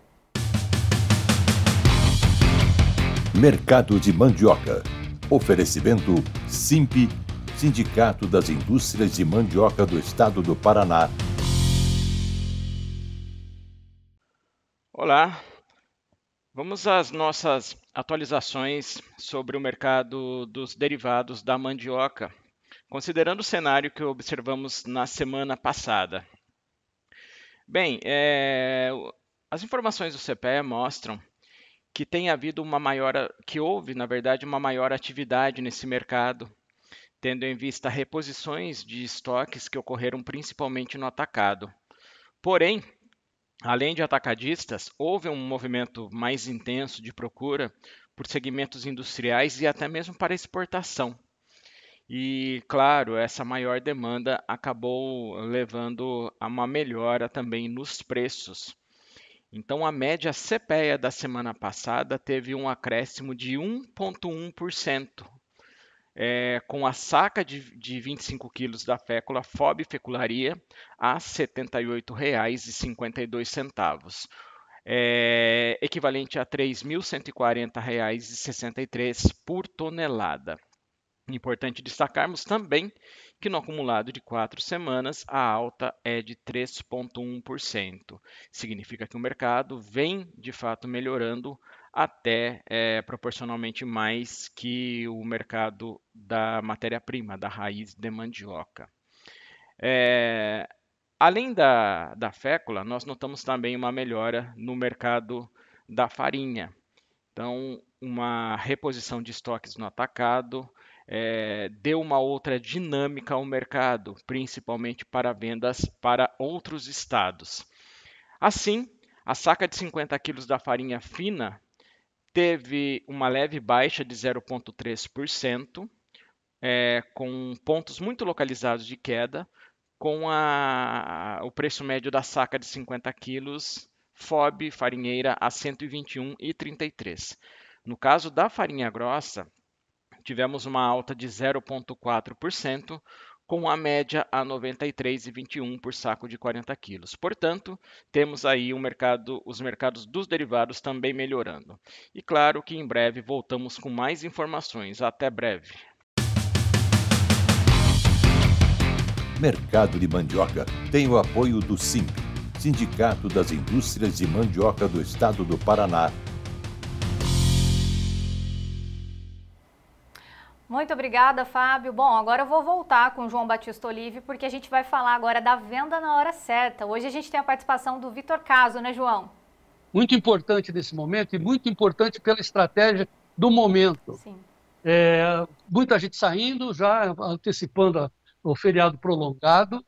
Mercado de mandioca. Oferecimento SIMP, Sindicato das Indústrias de Mandioca do Estado do Paraná. Olá, vamos às nossas atualizações sobre o mercado dos derivados da mandioca, considerando o cenário que observamos na semana passada. Bem, as informações do CPEA mostram que houve, na verdade, uma maior atividade nesse mercado, tendo em vista reposições de estoques que ocorreram principalmente no atacado. Porém, além de atacadistas, houve um movimento mais intenso de procura por segmentos industriais e até mesmo para exportação. E, claro, essa maior demanda acabou levando a uma melhora também nos preços. Então, a média CPEA da semana passada teve um acréscimo de 1,1%, com a saca de 25 quilos da fécula FOB Fecularia a R$ 78,52, equivalente a R$ 3.140,63 por tonelada. Importante destacarmos também que no acumulado de 4 semanas a alta é de 3,1%. Significa que o mercado vem de fato melhorando até proporcionalmente mais que o mercado da matéria-prima, da raiz de mandioca. Além da fécula, nós notamos também uma melhora no mercado da farinha. Então, uma reposição de estoques no atacado, deu uma outra dinâmica ao mercado, principalmente para vendas para outros estados. Assim, a saca de 50 quilos da farinha fina teve uma leve baixa de 0,3%, com pontos muito localizados de queda, com o preço médio da saca de 50 quilos FOB farinheira a R$ 121,33. No caso da farinha grossa, tivemos uma alta de 0,4%, com a média a R$ 93,21 por saco de 40 quilos. Portanto, temos aí os mercados dos derivados também melhorando. E claro que em breve voltamos com mais informações. Até breve. Mercado de mandioca tem o apoio do SIMP, Sindicato das Indústrias de Mandioca do Estado do Paraná. Muito obrigada, Fábio. Bom, agora eu vou voltar com o João Batista Olive, porque a gente vai falar agora da venda na hora certa. Hoje a gente tem a participação do Vitor Caso, né, João? Muito importante nesse momento e muito importante pela estratégia do momento. Sim. Muita gente saindo, já antecipando o feriado prolongado,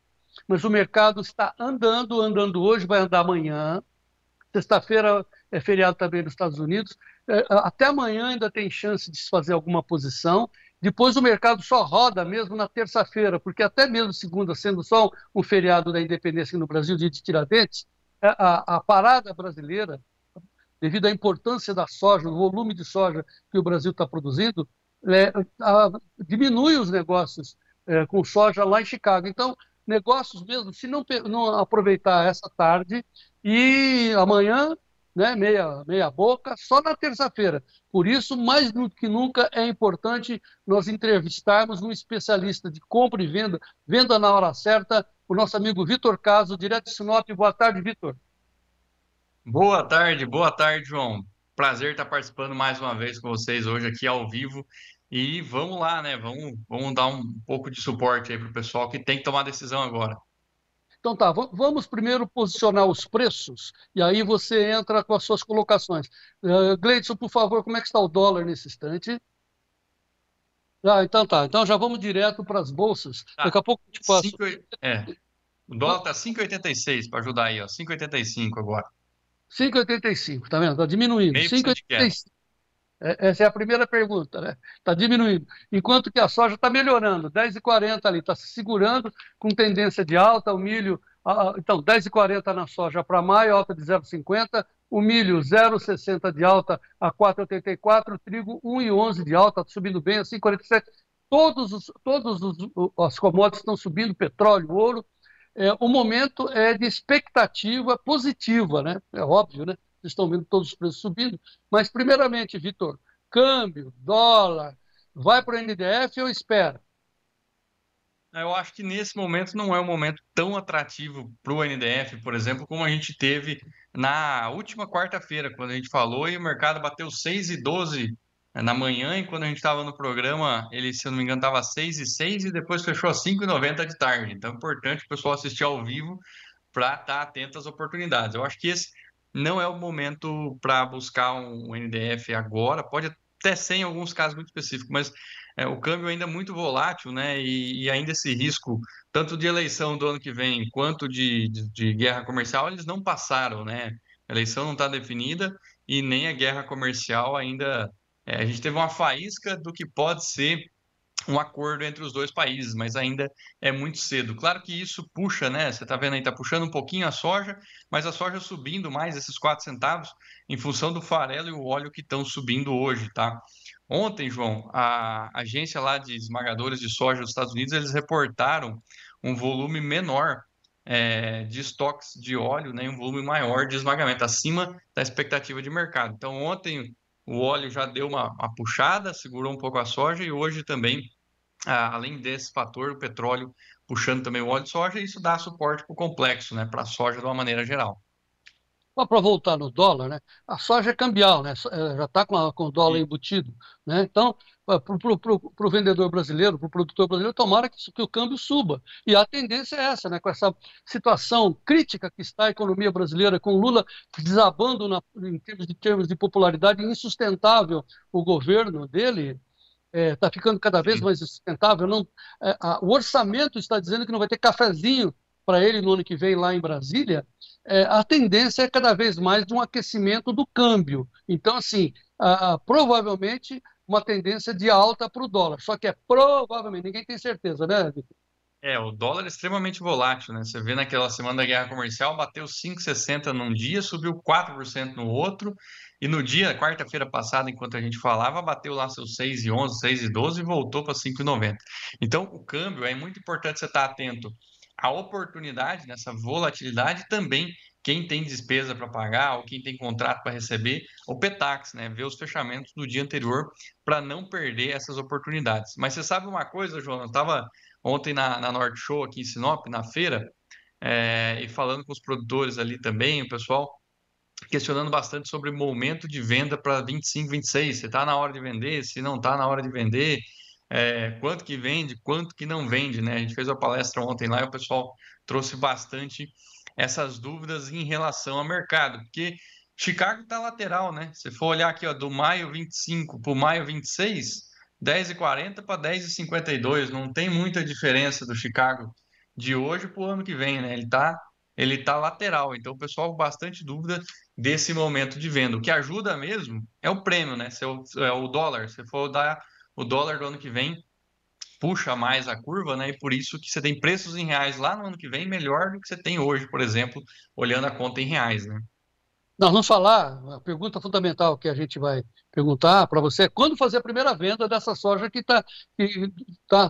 mas o mercado está andando hoje, vai andar amanhã. Sexta-feira é feriado também nos Estados Unidos. Até amanhã ainda tem chance de se fazer alguma posição. Depois o mercado só roda mesmo na terça-feira, porque até mesmo segunda, sendo só um feriado da independência aqui no Brasil, dia de Tiradentes, a parada brasileira, devido à importância da soja, o volume de soja que o Brasil está produzindo, diminui os negócios com soja lá em Chicago. Então, negócios mesmo, se não aproveitar essa tarde e amanhã, né, meia boca, só na terça-feira. Por isso, mais do que nunca, é importante nós entrevistarmos um especialista de compra e venda na hora certa, o nosso amigo Vitor Caso, direto de Sinop. Boa tarde, Vitor. Boa tarde, João. Prazer estar participando mais uma vez com vocês hoje aqui ao vivo. E vamos lá, né? Vamos dar um pouco de suporte aí para o pessoal que tem que tomar decisão agora. Então tá, vamos primeiro posicionar os preços e aí você entra com as suas colocações. Gleidson, por favor, como é que está o dólar nesse instante? Então tá, então já vamos direto para as bolsas. Daqui a pouco a gente passa. O dólar está 5,86 para ajudar aí, ó, 5,85 agora. 5,85, tá vendo? Está diminuindo. 5,85. Essa é a primeira pergunta, né? Está diminuindo. Enquanto que a soja está melhorando, 10,40 ali, está se segurando com tendência de alta, o milho, então 10,40 na soja para maio, alta de 0,50, o milho 0,60 de alta a 4,84, o trigo 1,11 de alta, subindo bem a 5,47. Todos as commodities estão subindo, petróleo, ouro. O momento é de expectativa positiva, né? É óbvio, né? Vocês estão vendo todos os preços subindo. Mas, primeiramente, Vitor, câmbio, dólar, vai para o NDF ou espera? Eu acho que nesse momento não é um momento tão atrativo para o NDF, por exemplo, como a gente teve na última quarta-feira, quando a gente falou e o mercado bateu 6,12 na manhã, e quando a gente estava no programa, ele, se eu não me engano, estava 6,06 e depois fechou a 5,90 de tarde. Então é importante o pessoal assistir ao vivo para estar atento às oportunidades. Eu acho que esse não é o momento para buscar um NDF agora, pode até ser em alguns casos muito específicos, mas o câmbio ainda é muito volátil, né? E ainda esse risco, tanto de eleição do ano que vem, quanto de guerra comercial, eles não passaram, né? A eleição não está definida e nem a guerra comercial ainda. A gente teve uma faísca do que pode ser um acordo entre os dois países, mas ainda é muito cedo. Claro que isso puxa, né? Você está vendo aí, está puxando um pouquinho a soja, mas a soja subindo mais esses 4 centavos em função do farelo e o óleo que estão subindo hoje, tá? Ontem, João, a agência lá de esmagadores de soja dos Estados Unidos, eles reportaram um volume menor de estoques de óleo, né, um volume maior de esmagamento, acima da expectativa de mercado. Então, ontem o óleo já deu uma puxada, segurou um pouco a soja, e hoje também, além desse fator, o petróleo puxando também o óleo de soja, e isso dá suporte para o complexo, né, para a soja de uma maneira geral. Para voltar no dólar, né? A soja é cambial, né? Já está com o dólar embutido, né? Então, para o vendedor brasileiro, para o produtor brasileiro, tomara que o câmbio suba. E a tendência é essa, né? Com essa situação crítica que está a economia brasileira, com Lula desabando em termos de popularidade, insustentável o governo dele, está ficando cada vez mais insustentável. O orçamento está dizendo que não vai ter cafezinho para ele no ano que vem lá em Brasília. A tendência é cada vez mais de um aquecimento do câmbio. Então, assim, provavelmente uma tendência de alta para o dólar. Só que provavelmente, ninguém tem certeza, né, Vitor? O dólar é extremamente volátil, né? Você vê naquela semana da guerra comercial, bateu 5,60 num dia, subiu 4% no outro, e no dia, quarta-feira passada, enquanto a gente falava, bateu lá seus 6,11, 6,12 e voltou para 5,90. Então, o câmbio, é muito importante você estar atento à oportunidade, nessa volatilidade, também quem tem despesa para pagar ou quem tem contrato para receber, o Petax, né? Ver os fechamentos do dia anterior para não perder essas oportunidades. Mas você sabe uma coisa, João? Eu estava ontem na Norte Show aqui em Sinop, na feira, e falando com os produtores ali também, o pessoal questionando bastante sobre o momento de venda para 25, 26. Se está na hora de vender, se não está na hora de vender, quanto que vende, quanto que não vende, né? A gente fez uma palestra ontem lá e o pessoal trouxe bastante essas dúvidas em relação ao mercado, porque Chicago está lateral, né? Se for olhar aqui, ó, do maio 25 para o maio 26, 10,40 para 10,52, não tem muita diferença do Chicago de hoje para o ano que vem, né? Ele tá lateral, então o pessoal com bastante dúvida desse momento de venda. O que ajuda mesmo é o prêmio, né? É o dólar. Se for dar o dólar do ano que vem, puxa mais a curva, né? E por isso que você tem preços em reais lá no ano que vem melhor do que você tem hoje, por exemplo, olhando a conta em reais, né? Nós vamos falar, a pergunta fundamental que a gente vai perguntar para você é quando fazer a primeira venda dessa soja que tá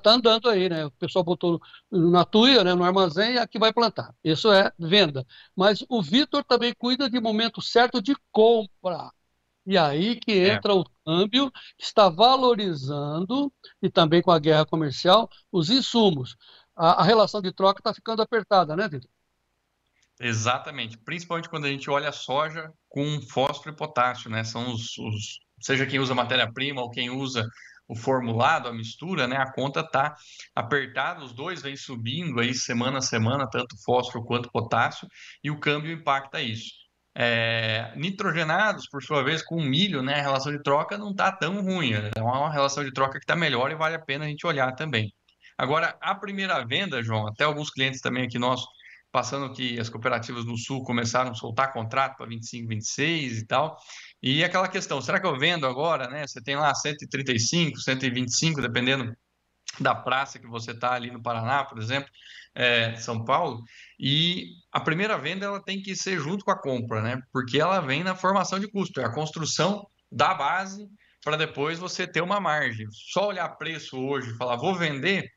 andando aí, né? O pessoal botou na tuia, né, no armazém, e aqui vai plantar. Isso é venda. Mas o Vitor também cuida de momento certo de compra. E aí que entra o câmbio, que está valorizando, e também com a guerra comercial, os insumos. A relação de troca está ficando apertada, né, Vitor? Exatamente, principalmente quando a gente olha a soja com fósforo e potássio, né? São seja quem usa matéria-prima ou quem usa o formulado, a mistura, né? A conta está apertada, os dois vêm subindo aí semana a semana, tanto fósforo quanto potássio, e o câmbio impacta isso. Nitrogenados, por sua vez, com milho, né? A relação de troca não está tão ruim, é uma relação de troca que está melhor e vale a pena a gente olhar também. Agora, a primeira venda, João, até alguns clientes também aqui nossos passando que as cooperativas no Sul começaram a soltar contrato para 25, 26 e tal. E aquela questão, será que eu vendo agora, né? Você tem lá 135, 125, dependendo da praça que você está ali no Paraná, por exemplo, São Paulo, e a primeira venda ela tem que ser junto com a compra, né? Porque ela vem na formação de custo, é a construção da base para depois você ter uma margem. Só olhar preço hoje e falar, vou vender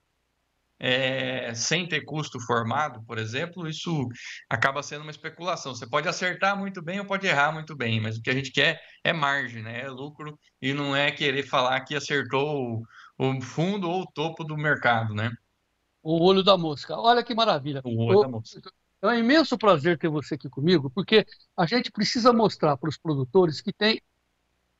sem ter custo formado, por exemplo, isso acaba sendo uma especulação. Você pode acertar muito bem ou pode errar muito bem, mas o que a gente quer é margem, né? É lucro e não é querer falar que acertou o fundo ou o topo do mercado, né? O olho da mosca. Olha que maravilha. O olho da mosca. É um imenso prazer ter você aqui comigo, porque a gente precisa mostrar para os produtores que tem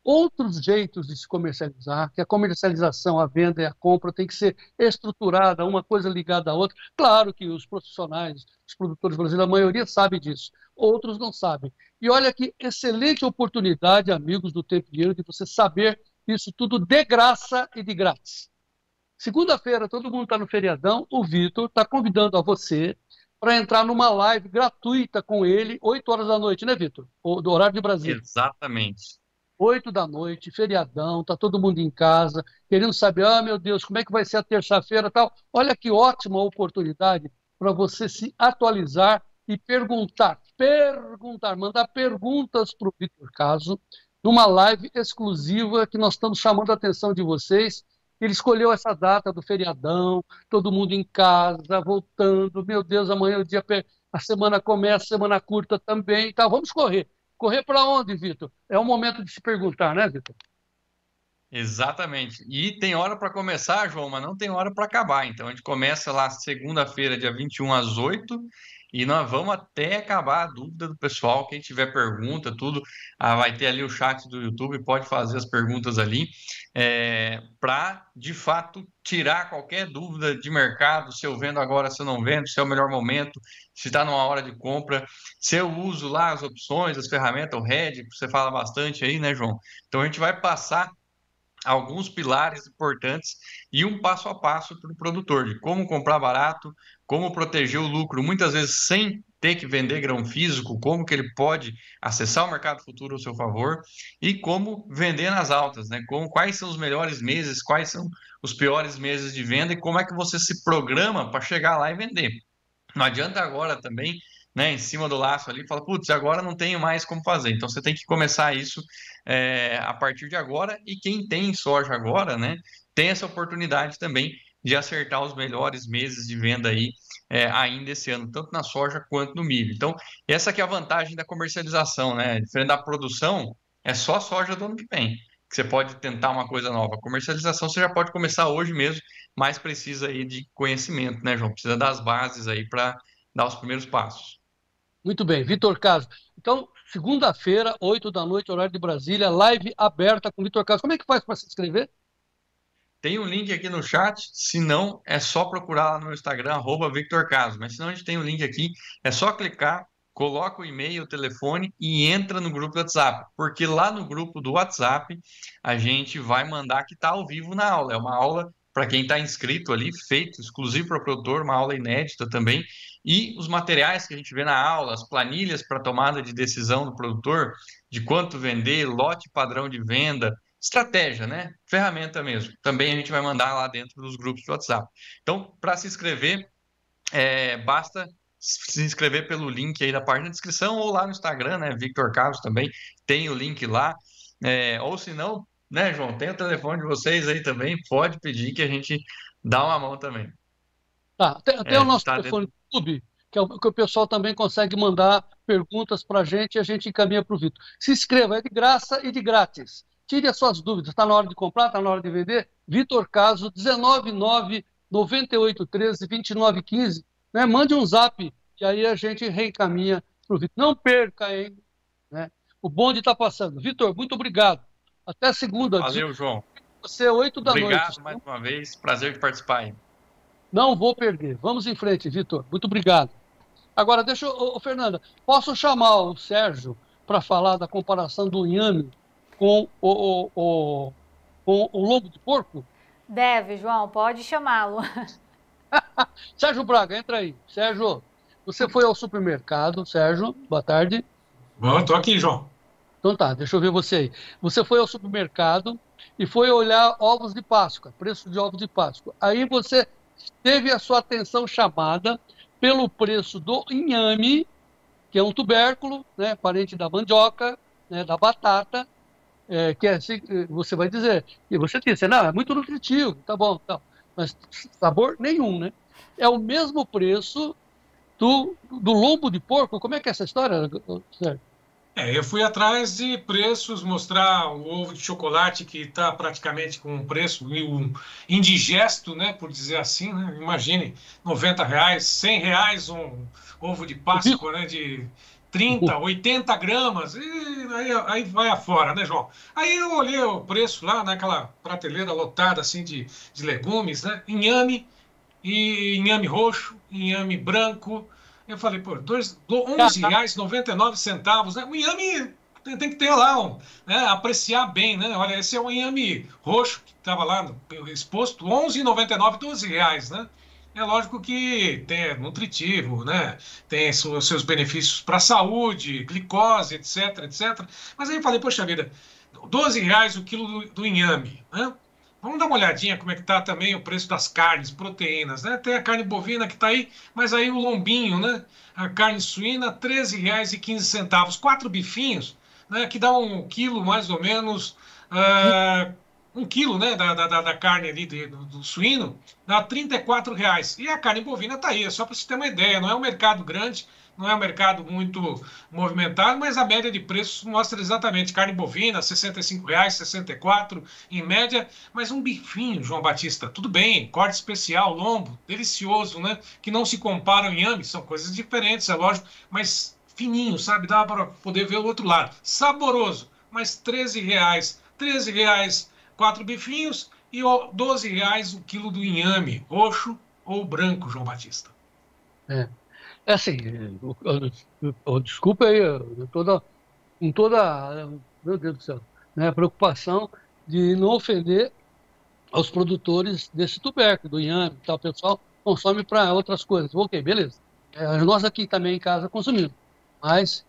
outros jeitos de se comercializar, que a comercialização, a venda e a compra tem que ser estruturada, uma coisa ligada à outra. Claro que os profissionais, os produtores brasileiros, a maioria sabe disso, outros não sabem. E olha que excelente oportunidade, amigos do Tempo e Dinheiro, de você saber isso tudo de graça e de grátis. Segunda-feira, todo mundo está no feriadão, o Vitor está convidando a você para entrar numa live gratuita com ele, 8 horas da noite, né, Vitor? Do horário de Brasília. Exatamente. 8 da noite, feriadão, tá todo mundo em casa, querendo saber, meu Deus, como é que vai ser a terça-feira e tal. Olha que ótima oportunidade para você se atualizar e perguntar, mandar perguntas para o Vitor Caso, numa live exclusiva que nós estamos chamando a atenção de vocês. Ele escolheu essa data do feriadão, todo mundo em casa, voltando, meu Deus, amanhã a semana começa, semana curta também, tá? Vamos correr. Correr para onde, Vitor? É o momento de se perguntar, né, Vitor? Exatamente. E tem hora para começar, João, mas não tem hora para acabar. Então a gente começa lá segunda-feira, dia 21 às 8, e nós vamos até acabar a dúvida do pessoal. Quem tiver pergunta, tudo, vai ter ali o chat do YouTube, pode fazer as perguntas ali, para, de fato, tirar qualquer dúvida de mercado, se eu vendo agora, se eu não vendo, se é o melhor momento, se está numa hora de compra, se eu uso lá as opções, as ferramentas, o RED, que você fala bastante aí, né, João? Então a gente vai passar alguns pilares importantes e um passo a passo para o produtor, de como comprar barato, como proteger o lucro, muitas vezes sem ter que vender grão físico, como que ele pode acessar o mercado futuro ao seu favor e como vender nas altas, né? Quais são os melhores meses, quais são os piores meses de venda e como é que você se programa para chegar lá e vender. Não adianta agora também, né, em cima do laço ali, fala, putz, agora não tenho mais como fazer. Então você tem que começar isso a partir de agora, e quem tem soja agora, né, tem essa oportunidade também de acertar os melhores meses de venda aí ainda esse ano, tanto na soja quanto no milho. Então, essa que é a vantagem da comercialização, né? Diferente da produção, é só soja do ano que vem, que você pode tentar uma coisa nova. A comercialização você já pode começar hoje mesmo, mas precisa aí de conhecimento, né, João? Precisa das bases aí para dar os primeiros passos. Muito bem, Vitor Caso. Então, segunda-feira, 8 da noite, horário de Brasília, live aberta com Vitor Caso. Como é que faz para se inscrever? Tem um link aqui no chat, se não, é só procurar lá no Instagram, @VictorCaso. Mas se não, a gente tem um link aqui, é só clicar, coloca o e-mail, o telefone e entra no grupo do WhatsApp. Porque lá no grupo do WhatsApp, a gente vai mandar que está ao vivo na aula. É uma aula para quem está inscrito ali, feito exclusivo para o produtor, uma aula inédita também. E os materiais que a gente vê na aula, as planilhas para tomada de decisão do produtor, de quanto vender, lote padrão de venda, estratégia, né? Ferramenta mesmo. Também a gente vai mandar lá dentro dos grupos de WhatsApp. Então, para se inscrever, basta se inscrever pelo link aí da página de inscrição ou lá no Instagram, né? Victor Carlos também tem o link lá. Ou se não, né, João? Tem o telefone de vocês aí também, pode pedir que a gente dá uma mão também. Tá, tem o nosso telefone do YouTube, que o pessoal também consegue mandar perguntas para a gente encaminha para o Vitor. Se inscreva, é de graça e de grátis. Tire as suas dúvidas. Está na hora de comprar? Está na hora de vender? Vitor Caso, 199-9813-2915. Né? Mande um zap e aí a gente reencaminha para o Vitor. Não perca, hein? Né? O bonde está passando. Vitor, muito obrigado. Até segunda. Valeu, João. Você é 8 da noite. Obrigado mais uma vez. Prazer de participar aí. Não vou perder. Vamos em frente, Vitor. Muito obrigado. Agora, Fernanda, posso chamar o Sérgio para falar da comparação do inhame com o lombo de porco? Deve, João, pode chamá-lo. Sérgio Braga, entra aí. Sérgio, Você foi ao supermercado, Sérgio, boa tarde. Bom, tô aqui, João. Então tá, deixa eu ver você aí. Você foi ao supermercado e foi olhar ovos de Páscoa, preço de ovos de Páscoa. Aí você teve a sua atenção chamada pelo preço do inhame, que é um tubérculo, né, parente da mandioca, né, da batata, que é assim, você vai dizer, e você disse, não, é muito nutritivo, tá bom, tá, mas sabor nenhum, né? É o mesmo preço do lombo de porco. Como é que é essa história, Sérgio? Eu fui atrás de preços, mostrar o ovo de chocolate que está praticamente com um preço indigesto, né, por dizer assim, né? Imagine, R$90, R$100 um ovo de Páscoa, né, de 30, 80 gramas, e aí vai afora, né, João? Aí eu olhei o preço lá naquela prateleira lotada assim de legumes, né, inhame roxo, inhame branco. Eu falei, pô, R$11,99, né? O inhame tem que ter lá, né? Apreciar bem, né? Olha, esse é o inhame roxo que estava lá exposto, R$11,99, R$12, né? É lógico que é nutritivo, né? Tem os seus benefícios para a saúde, glicose, etc, etc. Mas aí eu falei, poxa vida, R$12 o quilo do inhame, né? Vamos dar uma olhadinha como é que está também o preço das carnes, proteínas, né? Tem a carne bovina que está aí, mas aí o lombinho, né? A carne suína, R$13,15. 4 bifinhos, né? Que dá um quilo, mais ou menos, 1 quilo, né? Da carne ali do suíno, dá R$34. E a carne bovina está aí, é só para você ter uma ideia, não é um mercado grande, não é um mercado muito movimentado, mas a média de preços mostra exatamente. Carne bovina, R$65, R$64 em média, mas um bifinho, João Batista, tudo bem, corte especial, lombo, delicioso, né? Que não se compara ao inhame, são coisas diferentes, é lógico, mas fininho, sabe? Dá para poder ver o outro lado. Saboroso, mas R$13, R$13, 4 bifinhos e R$12 o quilo do inhame, roxo ou branco, João Batista. É assim, desculpa aí, com toda, meu Deus do céu, né, preocupação de não ofender aos produtores desse tubérculo, do inhame, tal, o pessoal consome para outras coisas. Ok, beleza. Nós aqui também em casa consumimos. Mas,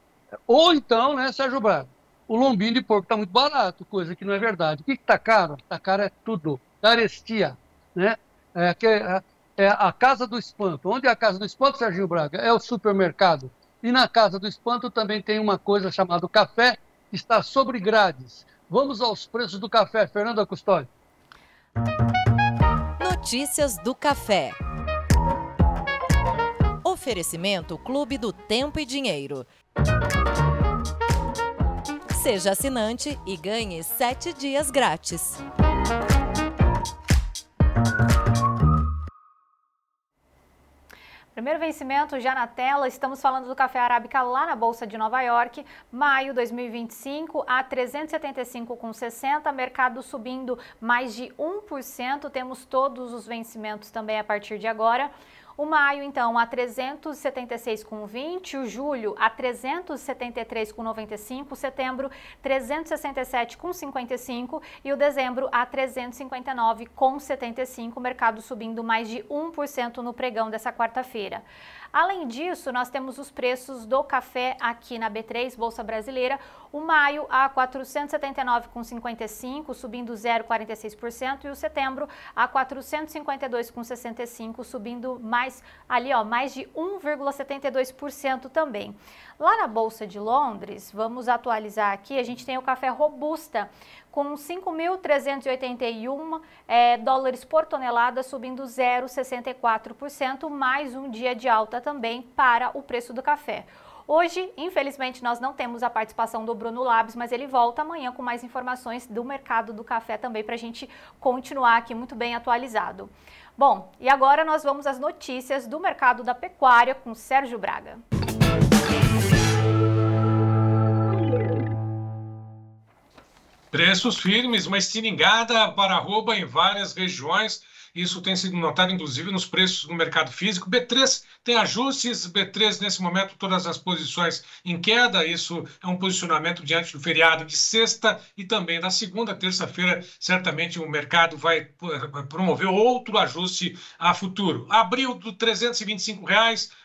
ou então, né, Sérgio Braga, o lombinho de porco está muito barato, coisa que não é verdade. O que está caro? Está caro é tudo. Carestia, né? É a Casa do Espanto. Onde é a Casa do Espanto, Serginho Braga? É o supermercado. E na Casa do Espanto também tem uma coisa chamada café, que está sobre grades. Vamos aos preços do café. Fernanda Custódio. Notícias do café. Oferecimento Clube do Tempo e Dinheiro. Seja assinante e ganhe 7 dias grátis. Primeiro vencimento já na tela, estamos falando do café arábica lá na Bolsa de Nova York, maio 2025 a 375,60, mercado subindo mais de 1%, temos todos os vencimentos também a partir de agora. O maio, então, a 376,20, o julho a 373,95, setembro 367,55 e o dezembro a 359,75, mercado subindo mais de 1% no pregão dessa quarta-feira. Além disso, nós temos os preços do café aqui na B3, Bolsa Brasileira. O maio a 479,55, subindo 0,46%, e o setembro a 452,65, subindo mais de 1,72% também. Lá na Bolsa de Londres, vamos atualizar aqui, a gente tem o café Robusta com 5.381 dólares por tonelada, subindo 0,64%, mais um dia de alta também para o preço do café. Hoje, infelizmente, nós não temos a participação do Bruno Labs, mas ele volta amanhã com mais informações do mercado do café também para a gente continuar aqui muito bem atualizado. Bom, e agora nós vamos às notícias do mercado da pecuária com Sérgio Braga. Preços firmes, uma estilingada para arroba em várias regiões. Isso tem sido notado, inclusive, nos preços no mercado físico. B3 tem ajustes, B3 nesse momento todas as posições em queda. Isso é um posicionamento diante do feriado de sexta e também da segunda. Terça-feira, certamente o mercado vai promover outro ajuste a futuro. Abril do R$ 325,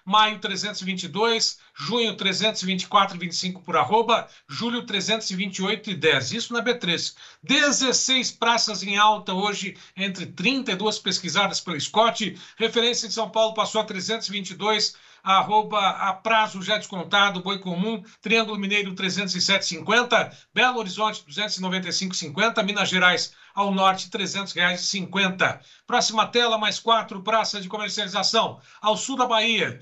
maio 322, junho 324,25 por arroba, julho 328,10. Isso na B3. 16 praças em alta hoje, entre 32 pesquisadas pelo Scott. Referência de São Paulo passou a 322, arroba a prazo já descontado, Boi Comum, Triângulo Mineiro 307,50, Belo Horizonte 295,50, Minas Gerais ao norte R$ 300,50. Próxima tela, mais 4 praças de comercialização. Ao sul da Bahia,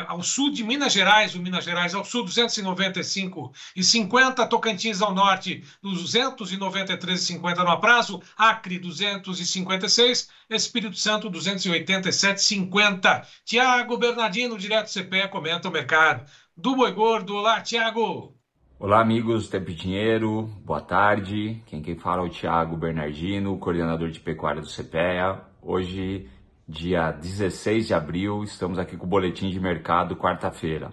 ao sul de Minas Gerais, o Minas Gerais ao sul 295,50, Tocantins ao norte 293,50 no aprazo, Acre 256, Espírito Santo 287,50. Tiago Bernardino, direto do CPE, comenta o mercado do boi gordo. Olá, Tiago. Olá, amigos do Tempo e Dinheiro, boa tarde. Quem fala é o Thiago Bernardino, coordenador de pecuária do CPEA. Hoje, dia 16 de abril, estamos aqui com o boletim de mercado, quarta-feira.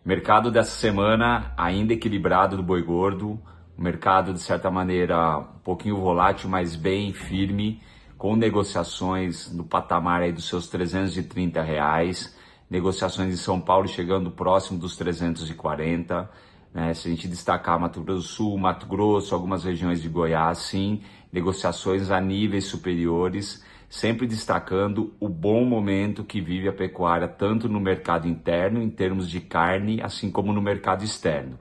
Mercado dessa semana ainda equilibrado do boi gordo, mercado de certa maneira um pouquinho volátil, mas bem firme, com negociações no patamar aí dos seus R$330, negociações em São Paulo chegando próximo dos 340. Se a gente destacar Mato Grosso do Sul, Mato Grosso, algumas regiões de Goiás, sim, negociações a níveis superiores, sempre destacando o bom momento que vive a pecuária, tanto no mercado interno, em termos de carne, assim como no mercado externo.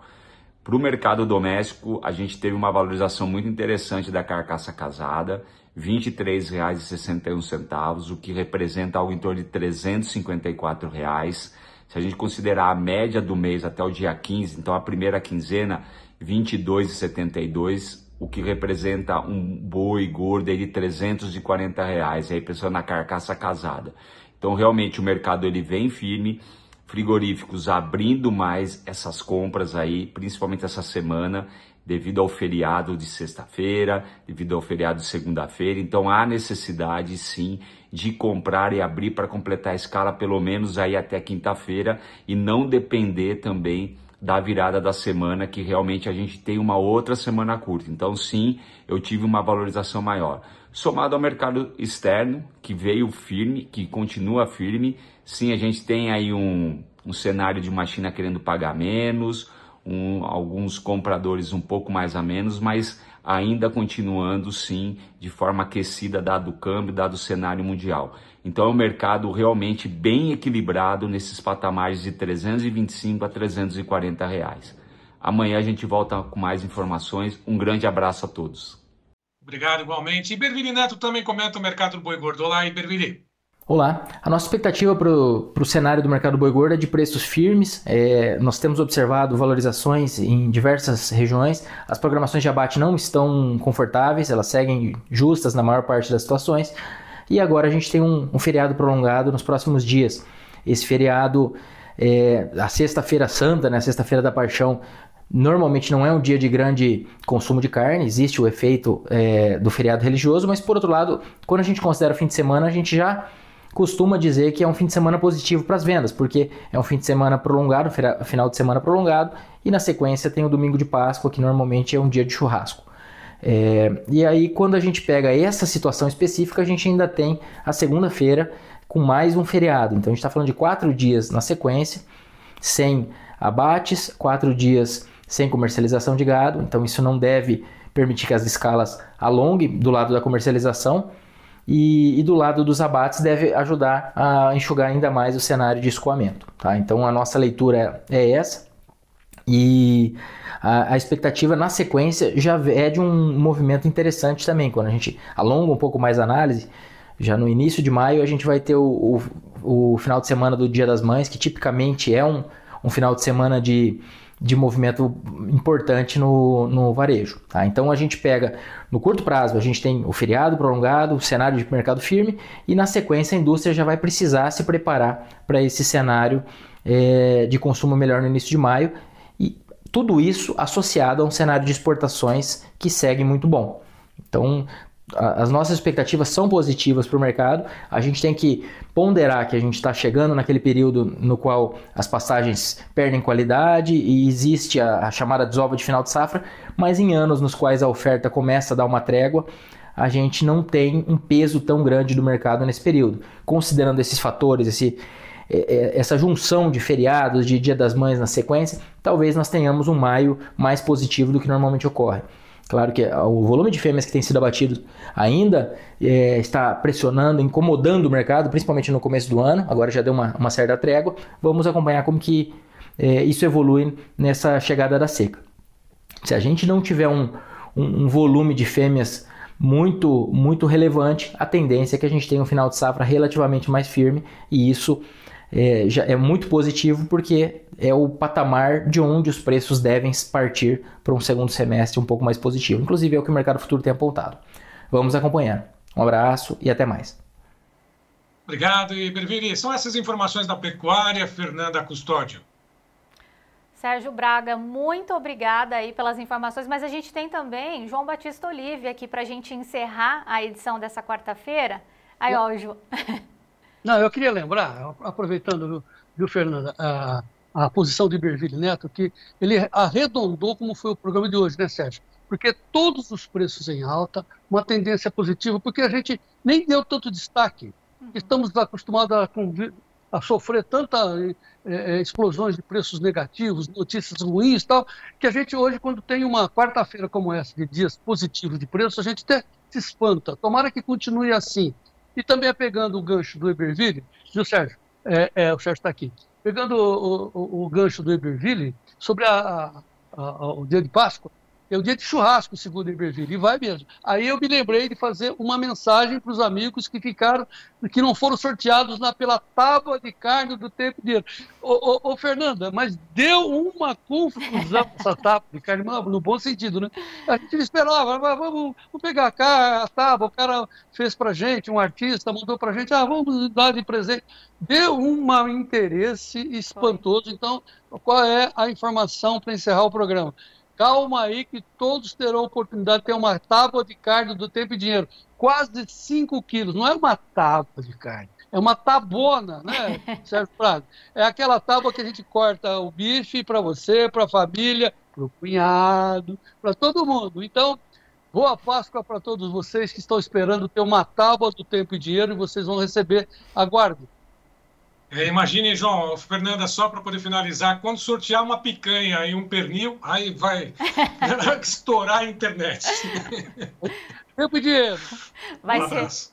Para o mercado doméstico, a gente teve uma valorização muito interessante da carcaça casada, R$ 23,61, o que representa algo em torno de R$ 354. Se a gente considerar a média do mês até o dia 15, então a primeira quinzena, R$ 22,72, o que representa um boi gordo aí de R$ 340, aí pensando na carcaça casada. Então realmente o mercado ele vem firme, frigoríficos abrindo mais essas compras aí, principalmente essa semana, devido ao feriado de sexta-feira, devido ao feriado de segunda-feira. Então há necessidade sim de comprar e abrir para completar a escala pelo menos aí até quinta-feira e não depender também da virada da semana, que realmente a gente tem uma outra semana curta. Então sim, eu tive uma valorização maior. Somado ao mercado externo, que veio firme, que continua firme, sim, a gente tem aí um cenário de uma China querendo pagar menos, alguns compradores um pouco mais a menos, mas ainda continuando sim de forma aquecida, dado o câmbio, dado o cenário mundial. Então é um mercado realmente bem equilibrado nesses patamares de 325 a 340 reais. Amanhã a gente volta com mais informações. Um grande abraço a todos. Obrigado igualmente. Iberville Neto também comenta o mercado do boi gordo. Olá, Iberville. Olá, a nossa expectativa para o cenário do mercado boi gordo é de preços firmes. Nós temos observado valorizações em diversas regiões. As programações de abate não estão confortáveis, elas seguem justas na maior parte das situações. E agora a gente tem um feriado prolongado nos próximos dias. Esse feriado, a Sexta-feira Santa, né, a Sexta-feira da Paixão, normalmente não é um dia de grande consumo de carne, existe o efeito do feriado religioso, mas por outro lado, quando a gente considera o fim de semana, a gente já costuma dizer que é um fim de semana positivo para as vendas, porque é um fim de semana prolongado, final de semana prolongado, e na sequência tem o domingo de Páscoa, que normalmente é um dia de churrasco. E aí, quando a gente pega essa situação específica, a gente ainda tem a segunda-feira com mais um feriado. Então a gente está falando de 4 dias na sequência, sem abates, 4 dias sem comercialização de gado. Então isso não deve permitir que as escalas alonguem do lado da comercialização. E do lado dos abates deve ajudar a enxugar ainda mais o cenário de escoamento. Tá? Então a nossa leitura é essa, e a expectativa na sequência já é de um movimento interessante também. Quando a gente alonga um pouco mais a análise, já no início de maio a gente vai ter o final de semana do Dia das Mães, que tipicamente é um final de semana de movimento importante no varejo. Tá? Então a gente pega, no curto prazo, a gente tem o feriado prolongado, o cenário de mercado firme, e na sequência a indústria já vai precisar se preparar para esse cenário de consumo melhor no início de maio, e tudo isso associado a um cenário de exportações que segue muito bom. Então, as nossas expectativas são positivas para o mercado. A gente tem que ponderar que a gente está chegando naquele período no qual as pastagens perdem qualidade e existe a chamada desova de final de safra, mas em anos nos quais a oferta começa a dar uma trégua, a gente não tem um peso tão grande do mercado nesse período. Considerando esses fatores, essa junção de feriados, de Dia das Mães na sequência, talvez nós tenhamos um maio mais positivo do que normalmente ocorre. Claro que o volume de fêmeas que tem sido abatido ainda está pressionando, incomodando o mercado, principalmente no começo do ano. Agora já deu uma certa trégua. Vamos acompanhar como que isso evolui nessa chegada da seca. Se a gente não tiver um volume de fêmeas muito, muito relevante, a tendência é que a gente tenha um final de safra relativamente mais firme, e isso já é muito positivo, porque é o patamar de onde os preços devem partir para um segundo semestre um pouco mais positivo. Inclusive é o que o mercado futuro tem apontado. Vamos acompanhar. Um abraço e até mais. Obrigado, Iberville. São essas informações da pecuária, Fernanda Custódio. Sérgio Braga, muito obrigada aí pelas informações, mas a gente tem também João Batista Olive aqui para a gente encerrar a edição dessa quarta-feira. Aí, ó, João. Não, eu queria lembrar, aproveitando, viu, Fernanda, a posição de Iberville Neto, que ele arredondou como foi o programa de hoje, né, Sérgio? Porque todos os preços em alta, uma tendência positiva, porque a gente nem deu tanto destaque. Estamos acostumados a sofrer tantas explosões de preços negativos, notícias ruins e tal, que a gente hoje, quando tem uma quarta-feira como essa, de dias positivos de preço, a gente até se espanta. Tomara que continue assim. E também pegando o gancho do Iberville, viu, Sérgio? O Sérgio está aqui. Pegando o gancho do Iberville, sobre o dia de Páscoa, é o dia de churrasco, segundo o Iberville, e vai mesmo. Aí eu me lembrei de fazer uma mensagem para os amigos que não foram sorteados pela tábua de carne do Tempo de Dinheiro. Ô, Fernanda, mas deu uma confusão essa tábua de carne, no bom sentido, né? A gente esperava, vamos pegar a tábua, o cara fez pra gente, um artista mandou pra gente, vamos dar de presente. Deu um interesse espantoso. Então, qual é a informação para encerrar o programa? Calma aí que todos terão oportunidade de ter uma tábua de carne do Tempo e Dinheiro. Quase 5 quilos. Não é uma tábua de carne, é uma tabona, né, Sérgio Braga? É aquela tábua que a gente corta o bife para você, para a família, para o cunhado, para todo mundo. Então, boa Páscoa para todos vocês que estão esperando ter uma tábua do Tempo e Dinheiro, e vocês vão receber. Aguardem. Imagine, João, Fernanda, só para poder finalizar, quando sortear uma picanha e um pernil, aí vai estourar a internet. Tempo e Dinheiro. Vai ser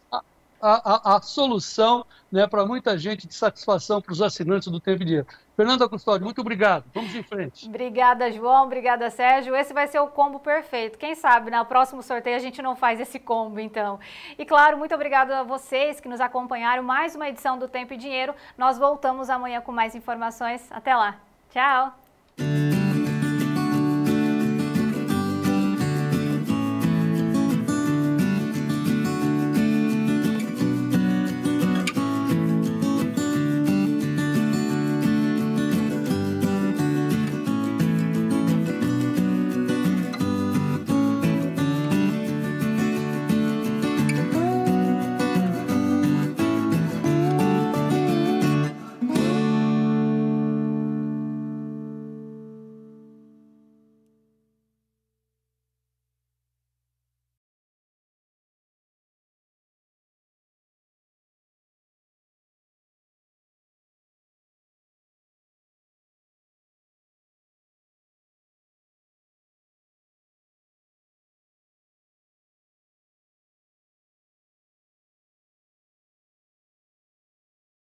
a solução, né, para muita gente, de satisfação para os assinantes do Tempo e Dinheiro. Fernanda Custódio, muito obrigado. Vamos em frente. Obrigada, João. Obrigada, Sérgio. Esse vai ser o combo perfeito. Quem sabe, no próximo sorteio a gente não faz esse combo, então. E, claro, muito obrigada a vocês que nos acompanharam. Mais uma edição do Tempo e Dinheiro. Nós voltamos amanhã com mais informações. Até lá. Tchau.